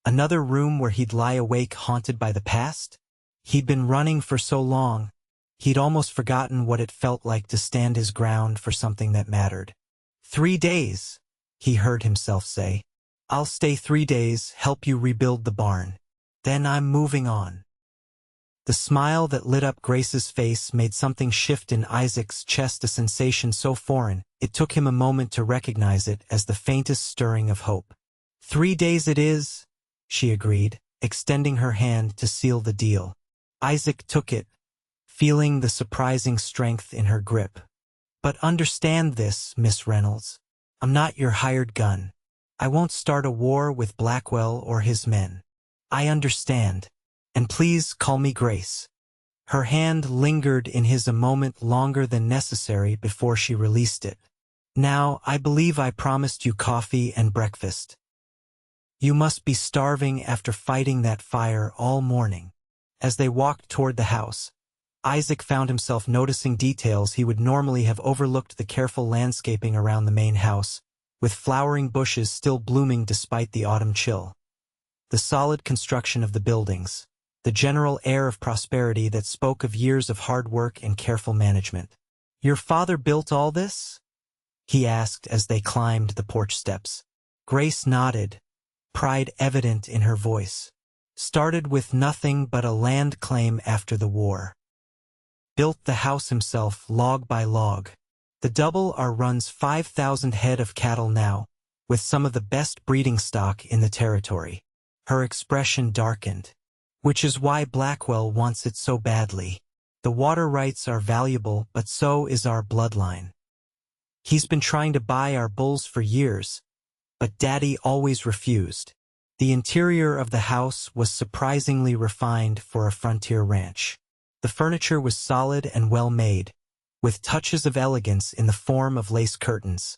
another room where he'd lie awake haunted by the past? He'd been running for so long, he'd almost forgotten what it felt like to stand his ground for something that mattered. 3 days, he heard himself say. "I'll stay 3 days, help you rebuild the barn. Then I'm moving on." The smile that lit up Grace's face made something shift in Isaac's chest, a sensation so foreign, it took him a moment to recognize it as the faintest stirring of hope. 3 days it is, she agreed, extending her hand to seal the deal. Isaac took it, feeling the surprising strength in her grip. "But understand this, Miss Reynolds. I'm not your hired gun. I won't start a war with Blackwell or his men. I understand. And please call me Grace." Her hand lingered in his a moment longer than necessary before she released it. "Now, I believe I promised you coffee and breakfast. You must be starving after fighting that fire all morning." As they walked toward the house, Isaac found himself noticing details he would normally have overlooked: the careful landscaping around the main house, with flowering bushes still blooming despite the autumn chill. The solid construction of the buildings, the general air of prosperity that spoke of years of hard work and careful management. "Your father built all this?" he asked as they climbed the porch steps. Grace nodded, pride evident in her voice. "Started with nothing but a land claim after the war. Built the house himself log by log. The Double R runs 5,000 head of cattle now, with some of the best breeding stock in the territory." Her expression darkened. "Which is why Blackwell wants it so badly. The water rights are valuable, but so is our bloodline. He's been trying to buy our bulls for years, but Daddy always refused." The interior of the house was surprisingly refined for a frontier ranch. The furniture was solid and well made, with touches of elegance in the form of lace curtains,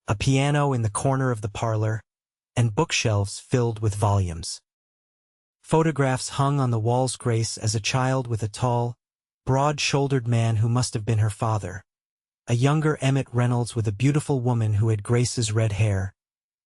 a piano in the corner of the parlor, and bookshelves filled with volumes. Photographs hung on the walls. Grace as a child with a tall, broad-shouldered man who must have been her father. A younger Emmett Reynolds with a beautiful woman who had Grace's red hair.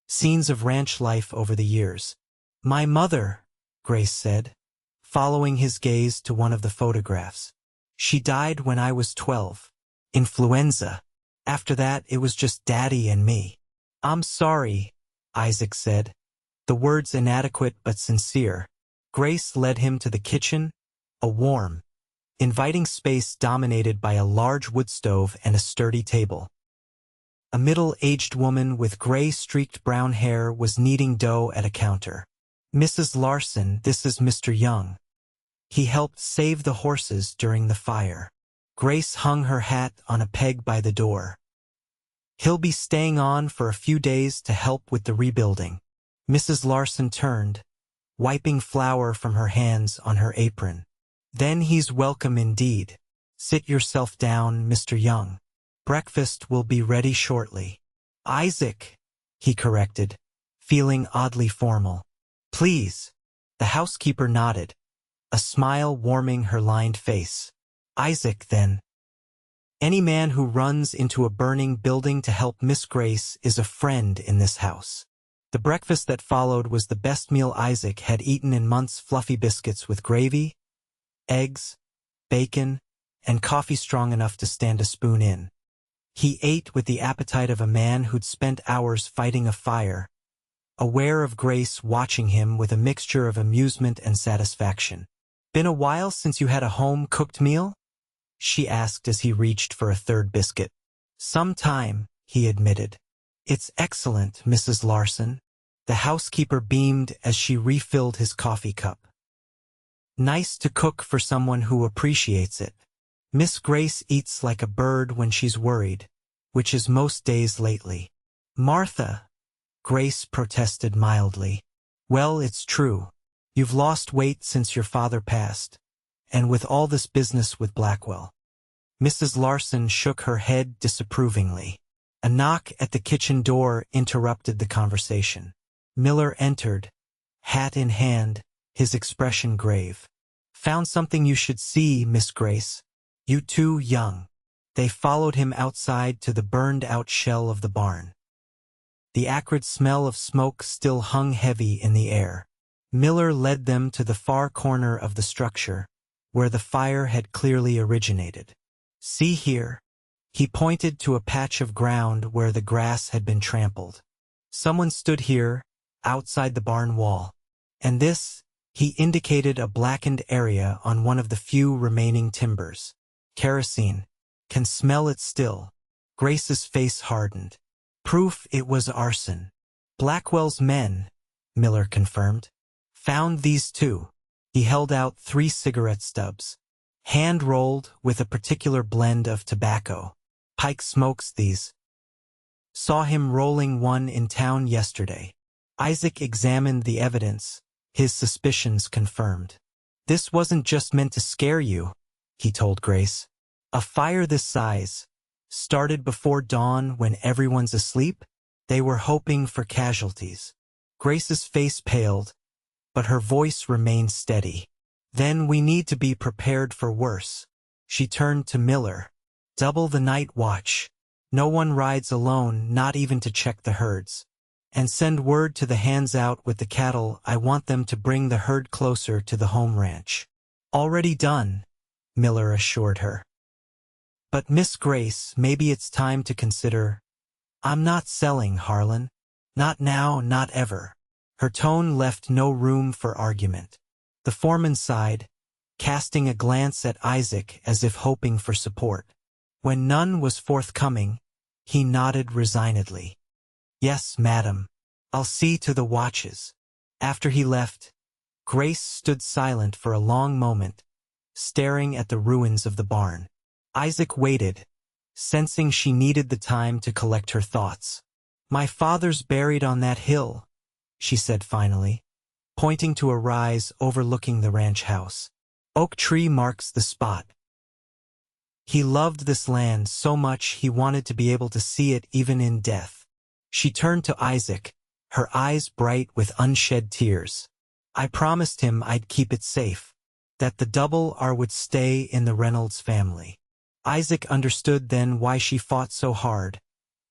Scenes of ranch life over the years. "My mother," Grace said, following his gaze to one of the photographs. "She died when I was 12. Influenza. After that, it was just Daddy and me." "I'm sorry," Isaac said, the words inadequate but sincere. Grace led him to the kitchen, a warm, inviting space dominated by a large wood stove and a sturdy table. A middle-aged woman with gray-streaked brown hair was kneading dough at a counter. "Mrs. Larson, this is Mr. Young. He helped save the horses during the fire." Grace hung her hat on a peg by the door. "He'll be staying on for a few days to help with the rebuilding." Mrs. Larson turned, wiping flour from her hands on her apron. "Then he's welcome indeed. Sit yourself down, Mr. Young. Breakfast will be ready shortly." "Isaac," he corrected, feeling oddly formal. "Please." The housekeeper nodded, a smile warming her lined face. "Isaac, then." Any man who runs into a burning building to help Miss Grace is a friend in this house. The breakfast that followed was the best meal Isaac had eaten in months: fluffy biscuits with gravy, eggs, bacon, and coffee strong enough to stand a spoon in. He ate with the appetite of a man who'd spent hours fighting a fire, aware of Grace watching him with a mixture of amusement and satisfaction. "Been a while since you had a home-cooked meal?" she asked as he reached for a third biscuit. Some time, he admitted. It's excellent, Mrs. Larson. The housekeeper beamed as she refilled his coffee cup. Nice to cook for someone who appreciates it. Miss Grace eats like a bird when she's worried, which is most days lately. Martha, Grace protested mildly. Well, it's true. You've lost weight since your father passed, and with all this business with Blackwell. Mrs. Larson shook her head disapprovingly. A knock at the kitchen door interrupted the conversation. Miller entered, hat in hand, his expression grave. Found something you should see, Miss Grace. You too young. They followed him outside to the burned-out shell of the barn. The acrid smell of smoke still hung heavy in the air. Miller led them to the far corner of the structure, where the fire had clearly originated. See here. He pointed to a patch of ground where the grass had been trampled. Someone stood here, outside the barn wall. And this, he indicated a blackened area on one of the few remaining timbers. Kerosene. Can smell it still. Grace's face hardened. Proof it was arson. Blackwell's men, Miller confirmed. Found these too. He held out 3 cigarette stubs. Hand-rolled with a particular blend of tobacco. Pike smokes these. Saw him rolling one in town yesterday. Isaac examined the evidence, his suspicions confirmed. This wasn't just meant to scare you, he told Grace. A fire this size, started before dawn when everyone's asleep? They were hoping for casualties. Grace's face paled, but her voice remained steady. Then we need to be prepared for worse. She turned to Miller. Double the night watch. No one rides alone, not even to check the herds. And send word to the hands out with the cattle. I want them to bring the herd closer to the home ranch. Already done, Miller assured her. But Miss Grace, maybe it's time to consider. I'm not selling, Harlan. Not now, not ever. Her tone left no room for argument. The foreman sighed, casting a glance at Isaac as if hoping for support. When none was forthcoming, he nodded resignedly. Yes, madam. I'll see to the watches. After he left, Grace stood silent for a long moment, staring at the ruins of the barn. Isaac waited, sensing she needed the time to collect her thoughts. My father's buried on that hill, she said finally, pointing to a rise overlooking the ranch house. Oak tree marks the spot. He loved this land so much he wanted to be able to see it even in death. She turned to Isaac, her eyes bright with unshed tears. I promised him I'd keep it safe, that the double R would stay in the Reynolds family. Isaac understood then why she fought so hard,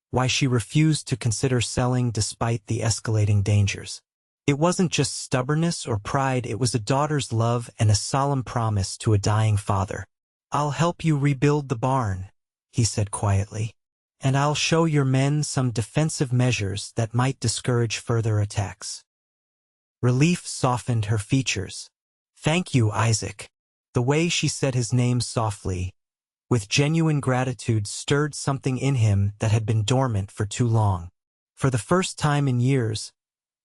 why she refused to consider selling despite the escalating dangers. It wasn't just stubbornness or pride, it was a daughter's love and a solemn promise to a dying father. I'll help you rebuild the barn, he said quietly, and I'll show your men some defensive measures that might discourage further attacks. Relief softened her features. Thank you, Isaac. The way she said his name softly, with genuine gratitude, stirred something in him that had been dormant for too long. For the first time in years,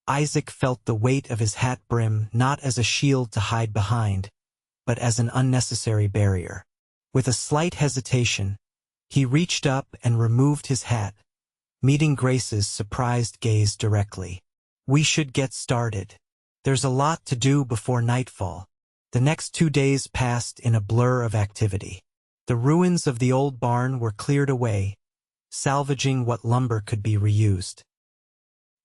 Isaac felt the weight of his hat brim not as a shield to hide behind, but as an unnecessary barrier. With a slight hesitation, he reached up and removed his hat, meeting Grace's surprised gaze directly. We should get started. There's a lot to do before nightfall. The next 2 days passed in a blur of activity. The ruins of the old barn were cleared away, salvaging what lumber could be reused.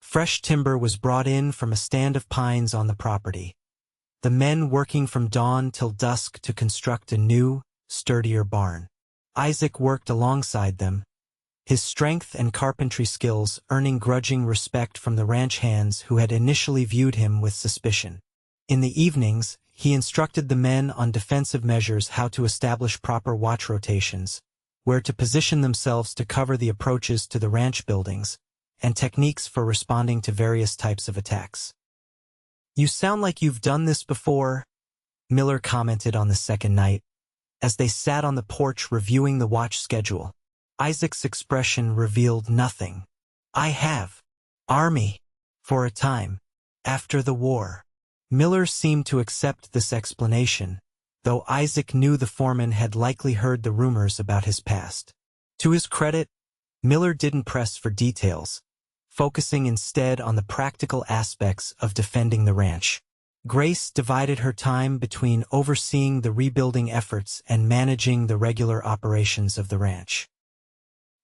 Fresh timber was brought in from a stand of pines on the property, the men working from dawn till dusk to construct a new, sturdier barn. Isaac worked alongside them, his strength and carpentry skills earning grudging respect from the ranch hands who had initially viewed him with suspicion. In the evenings, he instructed the men on defensive measures, how to establish proper watch rotations, where to position themselves to cover the approaches to the ranch buildings, and techniques for responding to various types of attacks. You sound like you've done this before, Miller commented on the second night, as they sat on the porch reviewing the watch schedule. Isaac's expression revealed nothing. "I have. Army. For a time. After the war." Miller seemed to accept this explanation, though Isaac knew the foreman had likely heard the rumors about his past. To his credit, Miller didn't press for details, focusing instead on the practical aspects of defending the ranch. Grace divided her time between overseeing the rebuilding efforts and managing the regular operations of the ranch.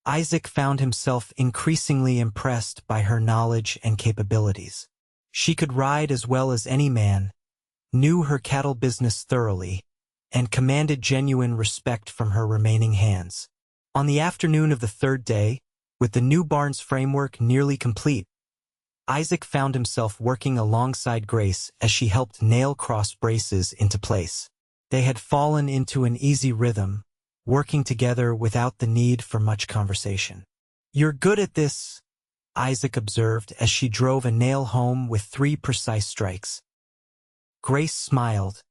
Isaac found himself increasingly impressed by her knowledge and capabilities. She could ride as well as any man, knew her cattle business thoroughly, and commanded genuine respect from her remaining hands. On the afternoon of the third day, with the new barn's framework nearly complete, Isaac found himself working alongside Grace as she helped nail cross braces into place. They had fallen into an easy rhythm, working together without the need for much conversation. "You're good at this," Isaac observed as she drove a nail home with 3 precise strikes. Grace smiled,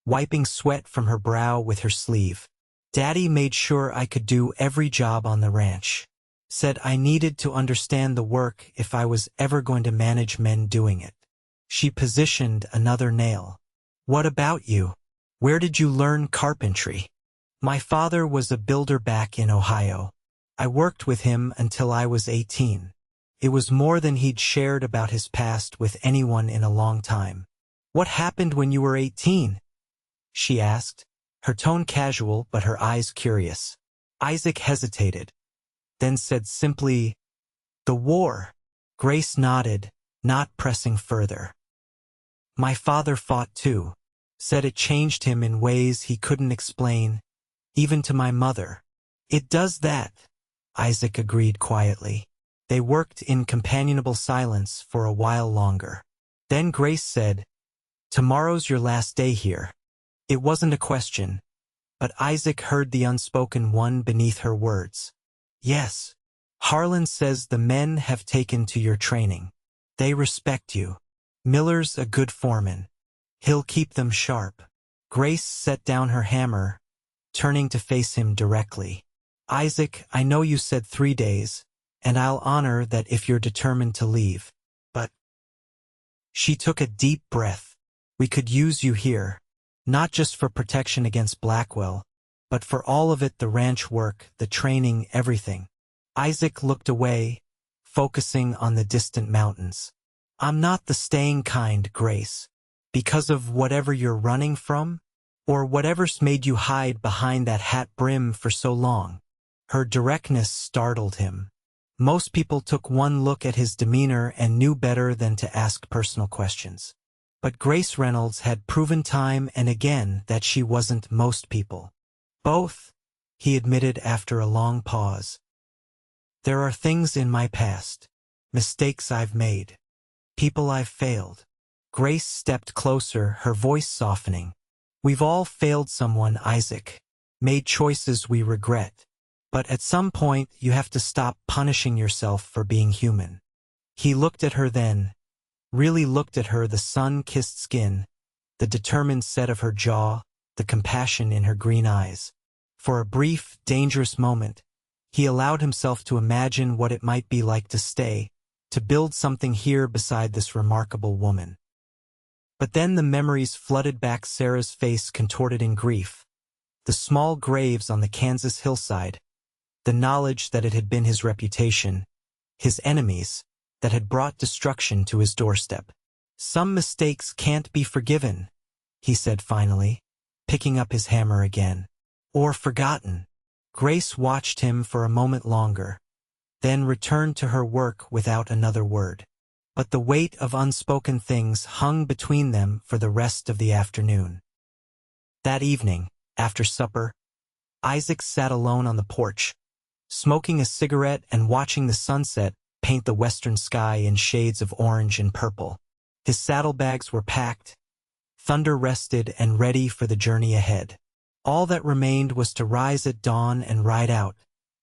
wiping sweat from her brow with her sleeve. "Daddy made sure I could do every job on the ranch. Said I needed to understand the work if I was ever going to manage men doing it." She positioned another nail. "What about you? Where did you learn carpentry?" "My father was a builder back in Ohio. I worked with him until I was 18. It was more than he'd shared about his past with anyone in a long time." "What happened when you were 18? She asked, her tone casual but her eyes curious. Isaac hesitated, then said simply, "The war." Grace nodded, not pressing further. "My father fought too. Said it changed him in ways he couldn't explain, even to my mother." "It does that," Isaac agreed quietly. They worked in companionable silence for a while longer. Then Grace said, "Tomorrow's your last day here." It wasn't a question, but Isaac heard the unspoken one beneath her words. "Yes. Harlan says the men have taken to your training. They respect you. Miller's a good foreman. He'll keep them sharp." Grace set down her hammer, turning to face him directly. "Isaac, I know you said 3 days, and I'll honor that if you're determined to leave. But—" She took a deep breath. "We could use you here, not just for protection against Blackwell, but for all of it, the ranch work, the training, everything." Isaac looked away, focusing on the distant mountains. "I'm not the staying kind, Grace. Because of whatever you're running from? Or whatever's made you hide behind that hat brim for so long?" Her directness startled him. Most people took one look at his demeanor and knew better than to ask personal questions. But Grace Reynolds had proven time and again that she wasn't most people. "Both," he admitted after a long pause. "There are things in my past, mistakes I've made, people I've failed." Grace stepped closer, her voice softening. "We've all failed someone, Isaac, made choices we regret. But at some point, you have to stop punishing yourself for being human." He looked at her then, really looked at her, the sun-kissed skin, the determined set of her jaw, the compassion in her green eyes. For a brief, dangerous moment, he allowed himself to imagine what it might be like to stay, to build something here beside this remarkable woman. But then the memories flooded back. Sarah's face contorted in grief, the small graves on the Kansas hillside, the knowledge that it had been his reputation, his enemies, that had brought destruction to his doorstep. "Some mistakes can't be forgiven," he said finally, picking up his hammer again. "Or forgotten." Grace watched him for a moment longer, then returned to her work without another word. But the weight of unspoken things hung between them for the rest of the afternoon. That evening, after supper, Isaac sat alone on the porch, smoking a cigarette and watching the sunset paint the western sky in shades of orange and purple. His saddlebags were packed, thunder rested and ready for the journey ahead. All that remained was to rise at dawn and ride out,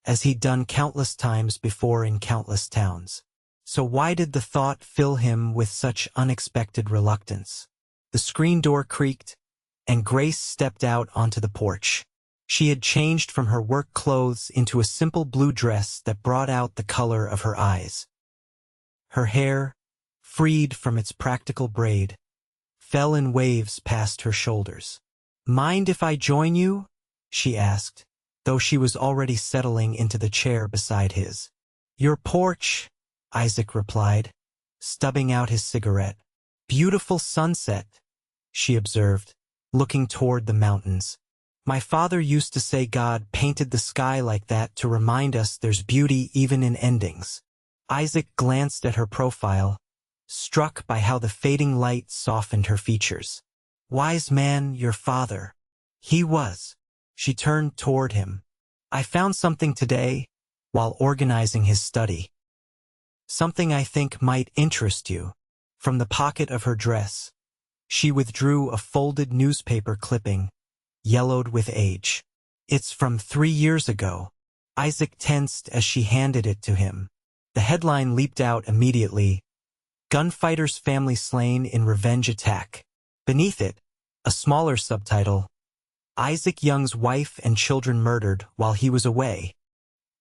as he'd done countless times before in countless towns. So why did the thought fill him with such unexpected reluctance? The screen door creaked, and Grace stepped out onto the porch. She had changed from her work clothes into a simple blue dress that brought out the color of her eyes. Her hair, freed from its practical braid, fell in waves past her shoulders. "Mind if I join you?" she asked, though she was already settling into the chair beside his. "Your porch," Isaac replied, stubbing out his cigarette. "Beautiful sunset," she observed, looking toward the mountains. "My father used to say God painted the sky like that to remind us there's beauty even in endings." Isaac glanced at her profile, struck by how the fading light softened her features. "Wise man, your father." "He was." She turned toward him. "I found something today, while organizing his study. Something I think might interest you." From the pocket of her dress, she withdrew a folded newspaper clipping, yellowed with age. "It's from 3 years ago." Isaac tensed as she handed it to him. The headline leaped out immediately: "Gunfighter's Family Slain in Revenge Attack." Beneath it, a smaller subtitle: "Isaac Young's Wife and Children Murdered While He Was Away."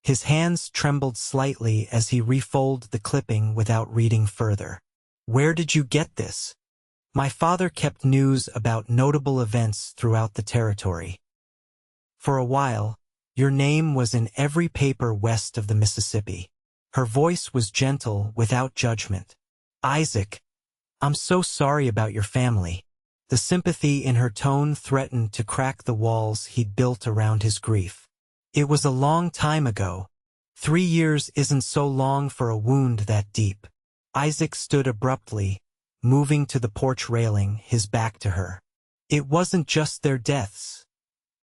His hands trembled slightly as he refolded the clipping without reading further. "Where did you get this?" "My father kept news about notable events throughout the territory. For a while, your name was in every paper west of the Mississippi." Her voice was gentle, without judgment. "Isaac, I'm so sorry about your family." The sympathy in her tone threatened to crack the walls he'd built around his grief. "It was a long time ago. 3 years isn't so long for a wound that deep." Isaac stood abruptly, moving to the porch railing, his back to her. "It wasn't just their deaths,"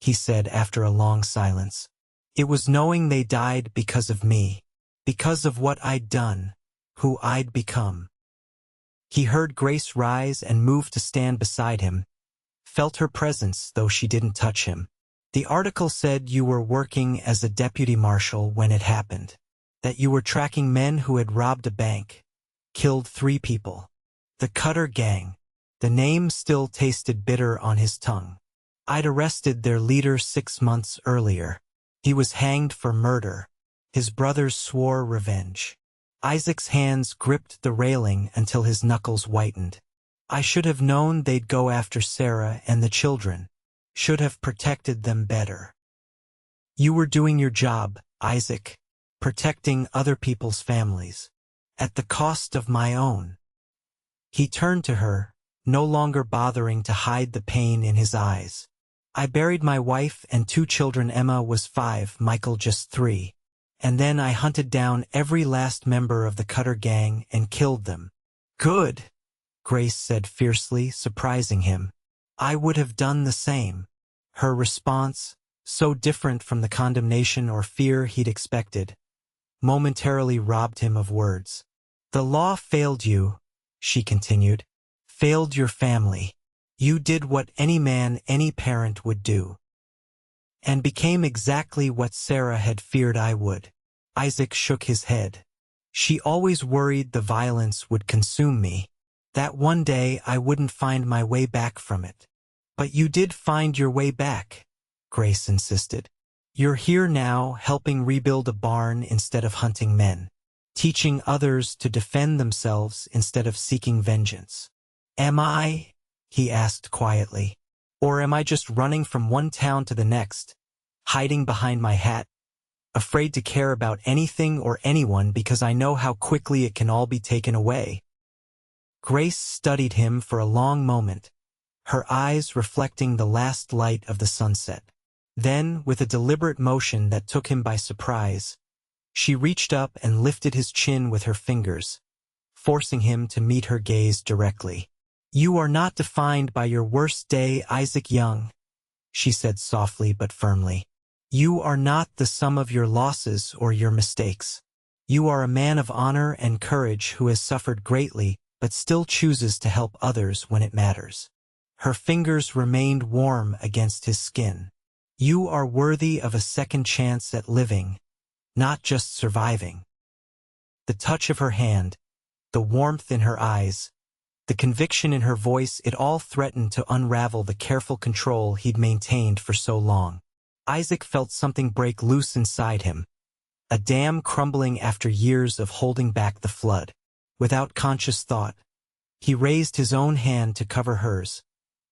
he said after a long silence. "It was knowing they died because of me, because of what I'd done, who I'd become." He heard Grace rise and move to stand beside him, felt her presence though she didn't touch him. "The article said you were working as a deputy marshal when it happened, that you were tracking men who had robbed a bank, killed 3 people. The Cutter Gang." The name still tasted bitter on his tongue. "I'd arrested their leader 6 months earlier. He was hanged for murder. His brothers swore revenge." Isaac's hands gripped the railing until his knuckles whitened. "I should have known they'd go after Sarah and the children. Should have protected them better." "You were doing your job, Isaac, protecting other people's families, at the cost of my own." He turned to her, no longer bothering to hide the pain in his eyes. "I buried my wife and 2 children. Emma was 5, Michael just 3. And then I hunted down every last member of the Cutter Gang and killed them." "Good," Grace said fiercely, surprising him. "I would have done the same." Her response, so different from the condemnation or fear he'd expected, momentarily robbed him of words. "The law failed you," she continued, "failed your family. You did what any man, any parent would do, and became exactly what Sarah had feared I would." Isaac shook his head. "She always worried the violence would consume me, that one day I wouldn't find my way back from it." "But you did find your way back," Grace insisted. "You're here now, helping rebuild a barn instead of hunting men, teaching others to defend themselves instead of seeking vengeance." "Am I?" he asked quietly. "Or am I just running from one town to the next, hiding behind my hat, afraid to care about anything or anyone because I know how quickly it can all be taken away?" Grace studied him for a long moment, her eyes reflecting the last light of the sunset. Then, with a deliberate motion that took him by surprise, she reached up and lifted his chin with her fingers, forcing him to meet her gaze directly. "You are not defined by your worst day, Isaac Young," she said softly but firmly. "You are not the sum of your losses or your mistakes. You are a man of honor and courage who has suffered greatly but still chooses to help others when it matters." Her fingers remained warm against his skin. "You are worthy of a second chance at living, not just surviving." The touch of her hand, the warmth in her eyes, the conviction in her voice, it all threatened to unravel the careful control he'd maintained for so long. Isaac felt something break loose inside him, a dam crumbling after years of holding back the flood. Without conscious thought, he raised his own hand to cover hers,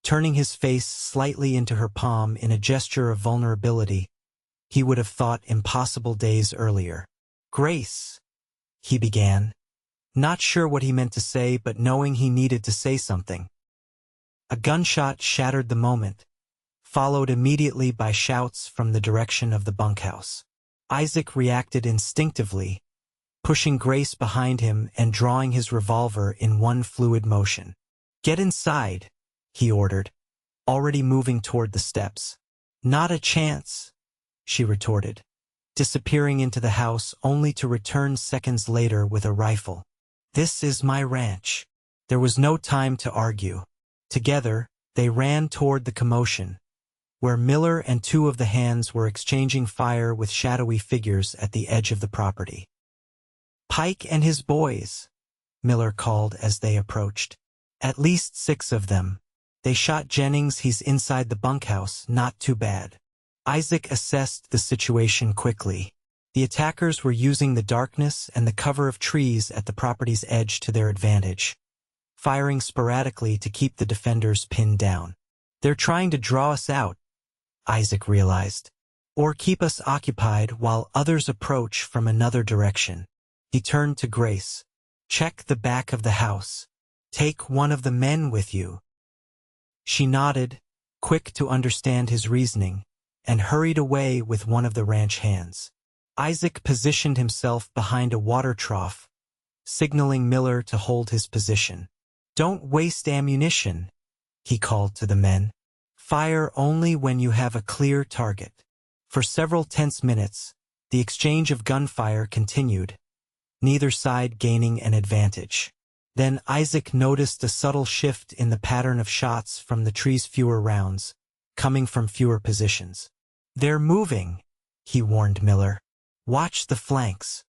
turning his face slightly into her palm in a gesture of vulnerability he would have thought impossible days earlier. "Grace," he began, not sure what he meant to say but knowing he needed to say something. A gunshot shattered the moment, followed immediately by shouts from the direction of the bunkhouse. Isaac reacted instinctively, pushing Grace behind him and drawing his revolver in one fluid motion. "Get inside," he ordered, already moving toward the steps. "Not a chance," she retorted, disappearing into the house only to return seconds later with a rifle. "This is my ranch." There was no time to argue. Together, they ran toward the commotion, where Miller and two of the hands were exchanging fire with shadowy figures at the edge of the property. "Pike and his boys," Miller called as they approached. "At least 6 of them. They shot Jennings. He's inside the bunkhouse. Not too bad." Isaac assessed the situation quickly. The attackers were using the darkness and the cover of trees at the property's edge to their advantage, firing sporadically to keep the defenders pinned down. "They're trying to draw us out," Isaac realized, "or keep us occupied while others approach from another direction." He turned to Grace. "Check the back of the house. Take one of the men with you." She nodded, quick to understand his reasoning, and hurried away with one of the ranch hands. Isaac positioned himself behind a water trough, signaling Miller to hold his position. "Don't waste ammunition," he called to the men. "Fire only when you have a clear target." For several tense minutes, the exchange of gunfire continued, neither side gaining an advantage. Then Isaac noticed a subtle shift in the pattern of shots from the tree's fewer rounds, coming from fewer positions. "They're moving," he warned Miller. "Watch the flanks."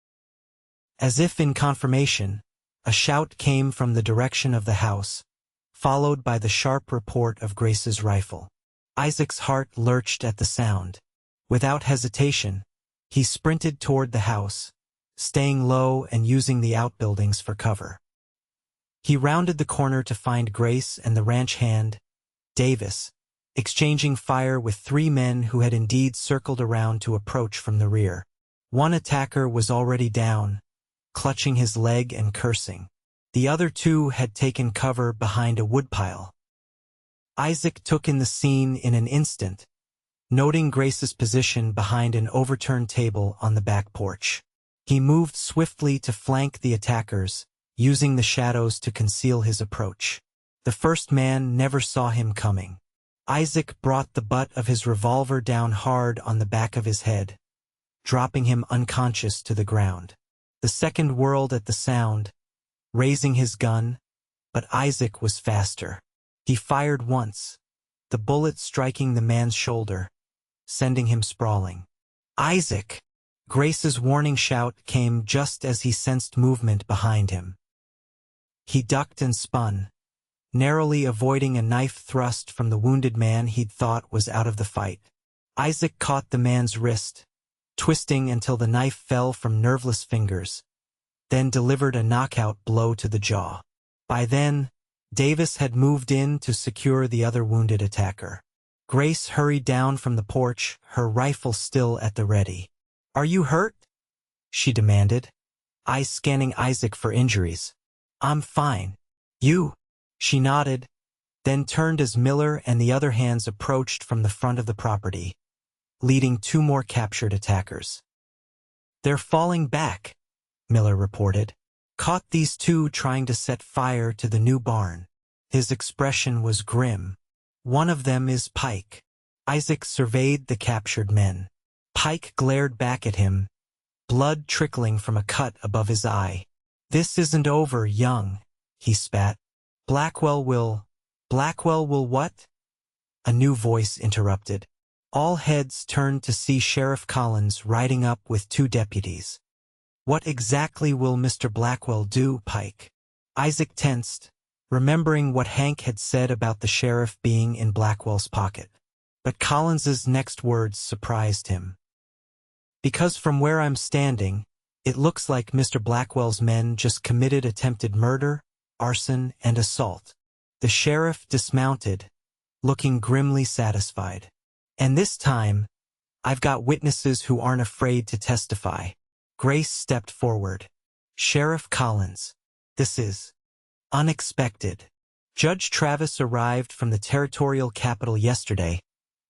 As if in confirmation, a shout came from the direction of the house, followed by the sharp report of Grace's rifle. Isaac's heart lurched at the sound. Without hesitation, he sprinted toward the house, staying low and using the outbuildings for cover. He rounded the corner to find Grace and the ranch hand, Davis, exchanging fire with 3 men who had indeed circled around to approach from the rear. One attacker was already down, clutching his leg and cursing. The other 2 had taken cover behind a woodpile. Isaac took in the scene in an instant, noting Grace's position behind an overturned table on the back porch. He moved swiftly to flank the attackers, using the shadows to conceal his approach. The first man never saw him coming. Isaac brought the butt of his revolver down hard on the back of his head, dropping him unconscious to the ground. The second whirled at the sound, raising his gun, but Isaac was faster. He fired once, the bullet striking the man's shoulder, sending him sprawling. "Isaac!" Grace's warning shout came just as he sensed movement behind him. He ducked and spun, narrowly avoiding a knife thrust from the wounded man he'd thought was out of the fight. Isaac caught the man's wrist, twisting until the knife fell from nerveless fingers, then delivered a knockout blow to the jaw. By then, Davis had moved in to secure the other wounded attacker. Grace hurried down from the porch, her rifle still at the ready. "Are you hurt?" she demanded, eyes scanning Isaac for injuries. "I'm fine. You?" She nodded, then turned as Miller and the other hands approached from the front of the property, leading 2 more captured attackers. "They're falling back," Miller reported. "Caught these 2 trying to set fire to the new barn." His expression was grim. "One of them is Pike." Isaac surveyed the captured men. Pike glared back at him, blood trickling from a cut above his eye. "This isn't over, young," he spat. Blackwell will what?" A new voice interrupted. All heads turned to see Sheriff Collins riding up with 2 deputies. "What exactly will Mr. Blackwell do, Pike?" Isaac tensed, remembering what Hank had said about the sheriff being in Blackwell's pocket. But Collins's next words surprised him. Because from where I'm standing, it looks like Mr. Blackwell's men just committed attempted murder, arson, and assault. The sheriff dismounted, looking grimly satisfied. And this time, I've got witnesses who aren't afraid to testify. Grace stepped forward. Sheriff Collins, this is unexpected. Judge Travis arrived from the territorial capital yesterday.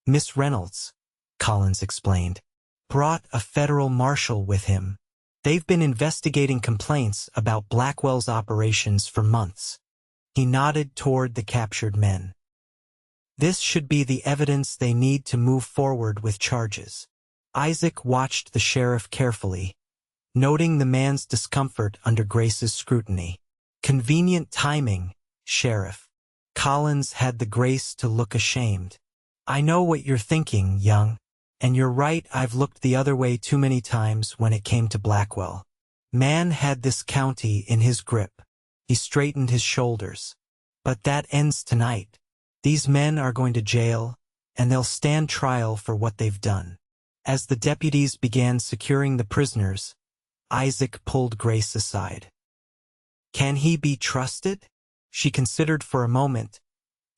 Miss Reynolds, Collins explained, brought a federal marshal with him. They've been investigating complaints about Blackwell's operations for months. He nodded toward the captured men. This should be the evidence they need to move forward with charges. Isaac watched the sheriff carefully, noting the man's discomfort under Grace's scrutiny. Convenient timing, Sheriff. Collins had the grace to look ashamed. I know what you're thinking, young. And you're right, I've looked the other way too many times when it came to Blackwell. Man had this county in his grip. He straightened his shoulders. But that ends tonight. These men are going to jail, and they'll stand trial for what they've done. As the deputies began securing the prisoners, Isaac pulled Grace aside. Can he be trusted? She considered for a moment,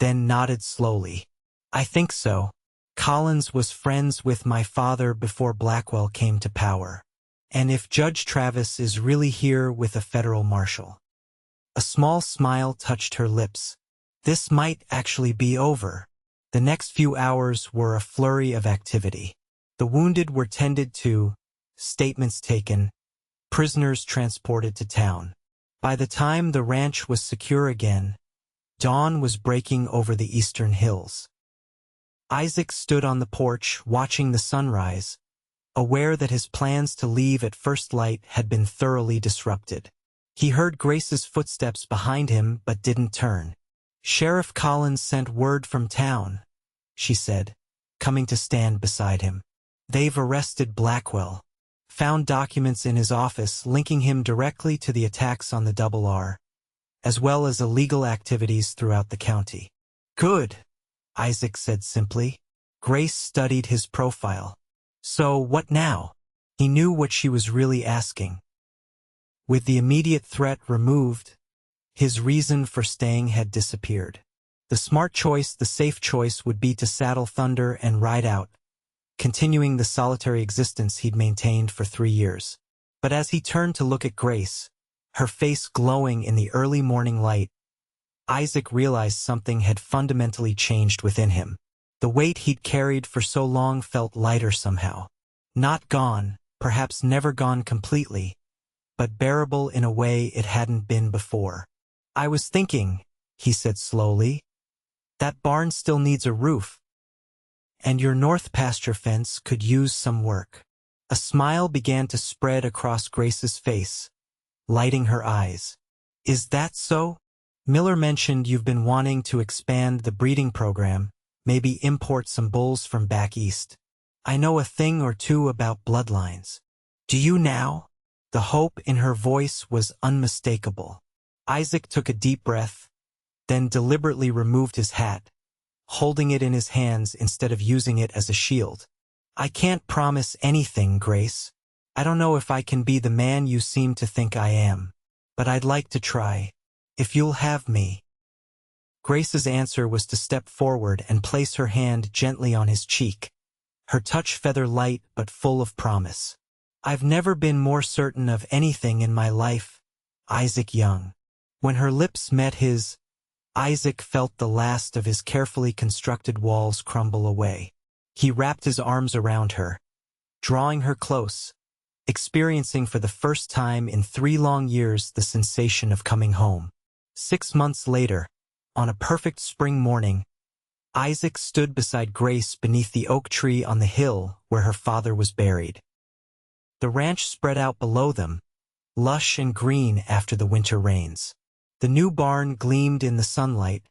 then nodded slowly. I think so. Collins was friends with my father before Blackwell came to power. And if Judge Travis is really here with a federal marshal. A small smile touched her lips. This might actually be over. The next few hours were a flurry of activity. The wounded were tended to, statements taken, prisoners transported to town. By the time the ranch was secure again, dawn was breaking over the eastern hills. Isaac stood on the porch watching the sunrise, aware that his plans to leave at first light had been thoroughly disrupted. He heard Grace's footsteps behind him but didn't turn. Sheriff Collins sent word from town, she said, coming to stand beside him. They've arrested Blackwell. Found documents in his office linking him directly to the attacks on the Double R, as well as illegal activities throughout the county. Good, Isaac said simply. Grace studied his profile. So what now? He knew what she was really asking. With the immediate threat removed, his reason for staying had disappeared. The smart choice, the safe choice, would be to saddle Thunder and ride out, continuing the solitary existence he'd maintained for 3 years. But as he turned to look at Grace, her face glowing in the early morning light, Isaac realized something had fundamentally changed within him. The weight he'd carried for so long felt lighter somehow. Not gone, perhaps never gone completely, but bearable in a way it hadn't been before. I was thinking, he said slowly, that barn still needs a roof. And your north pasture fence could use some work. A smile began to spread across Grace's face, lighting her eyes. Is that so? Miller mentioned you've been wanting to expand the breeding program, maybe import some bulls from back east. I know a thing or two about bloodlines. Do you now? The hope in her voice was unmistakable. Isaac took a deep breath, then deliberately removed his hat, holding it in his hands instead of using it as a shield. I can't promise anything, Grace. I don't know if I can be the man you seem to think I am, but I'd like to try, if you'll have me. Grace's answer was to step forward and place her hand gently on his cheek, her touch feather light but full of promise. I've never been more certain of anything in my life, Isaac Young. When her lips met his, Isaac felt the last of his carefully constructed walls crumble away. He wrapped his arms around her, drawing her close, experiencing for the first time in 3 long years the sensation of coming home. 6 months later, on a perfect spring morning, Isaac stood beside Grace beneath the oak tree on the hill where her father was buried. The ranch spread out below them, lush and green after the winter rains. The new barn gleamed in the sunlight,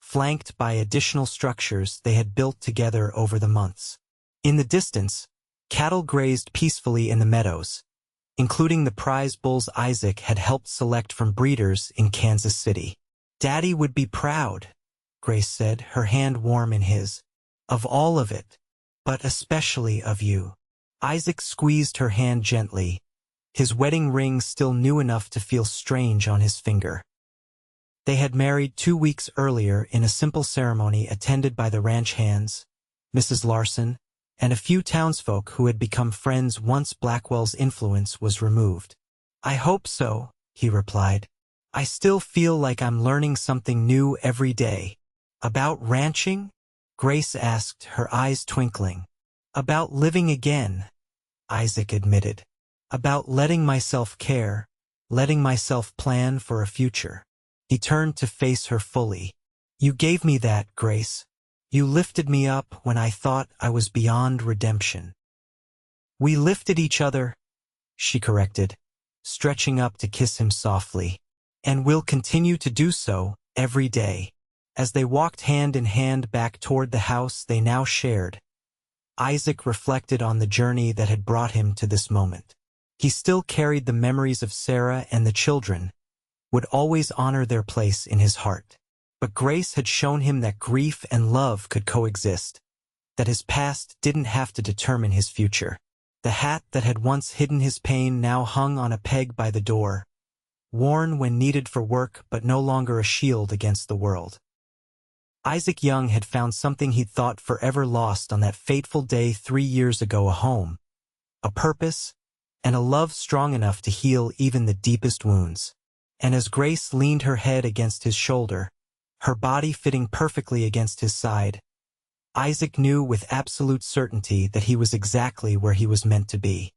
flanked by additional structures they had built together over the months. In the distance, cattle grazed peacefully in the meadows, including the prize bulls Isaac had helped select from breeders in Kansas City. Daddy would be proud, Grace said, her hand warm in his. Of all of it, but especially of you. Isaac squeezed her hand gently, his wedding ring still new enough to feel strange on his finger. They had married 2 weeks earlier in a simple ceremony attended by the ranch hands, Mrs. Larson, and a few townsfolk who had become friends once Blackwell's influence was removed. I hope so, he replied. I still feel like I'm learning something new every day. About ranching? Grace asked, her eyes twinkling. About living again, Isaac admitted. About letting myself care, letting myself plan for a future. He turned to face her fully. You gave me that, Grace. You lifted me up when I thought I was beyond redemption. We lifted each other, she corrected, stretching up to kiss him softly. And we'll continue to do so every day. As they walked hand in hand back toward the house they now shared, Isaac reflected on the journey that had brought him to this moment. He still carried the memories of Sarah and the children, would always honor their place in his heart. But Grace had shown him that grief and love could coexist, that his past didn't have to determine his future. The hat that had once hidden his pain now hung on a peg by the door, worn when needed for work but no longer a shield against the world. Isaac Young had found something he'd thought forever lost on that fateful day 3 years ago, a home, a purpose, and a love strong enough to heal even the deepest wounds. And as Grace leaned her head against his shoulder, her body fitting perfectly against his side, Isaac knew with absolute certainty that he was exactly where he was meant to be.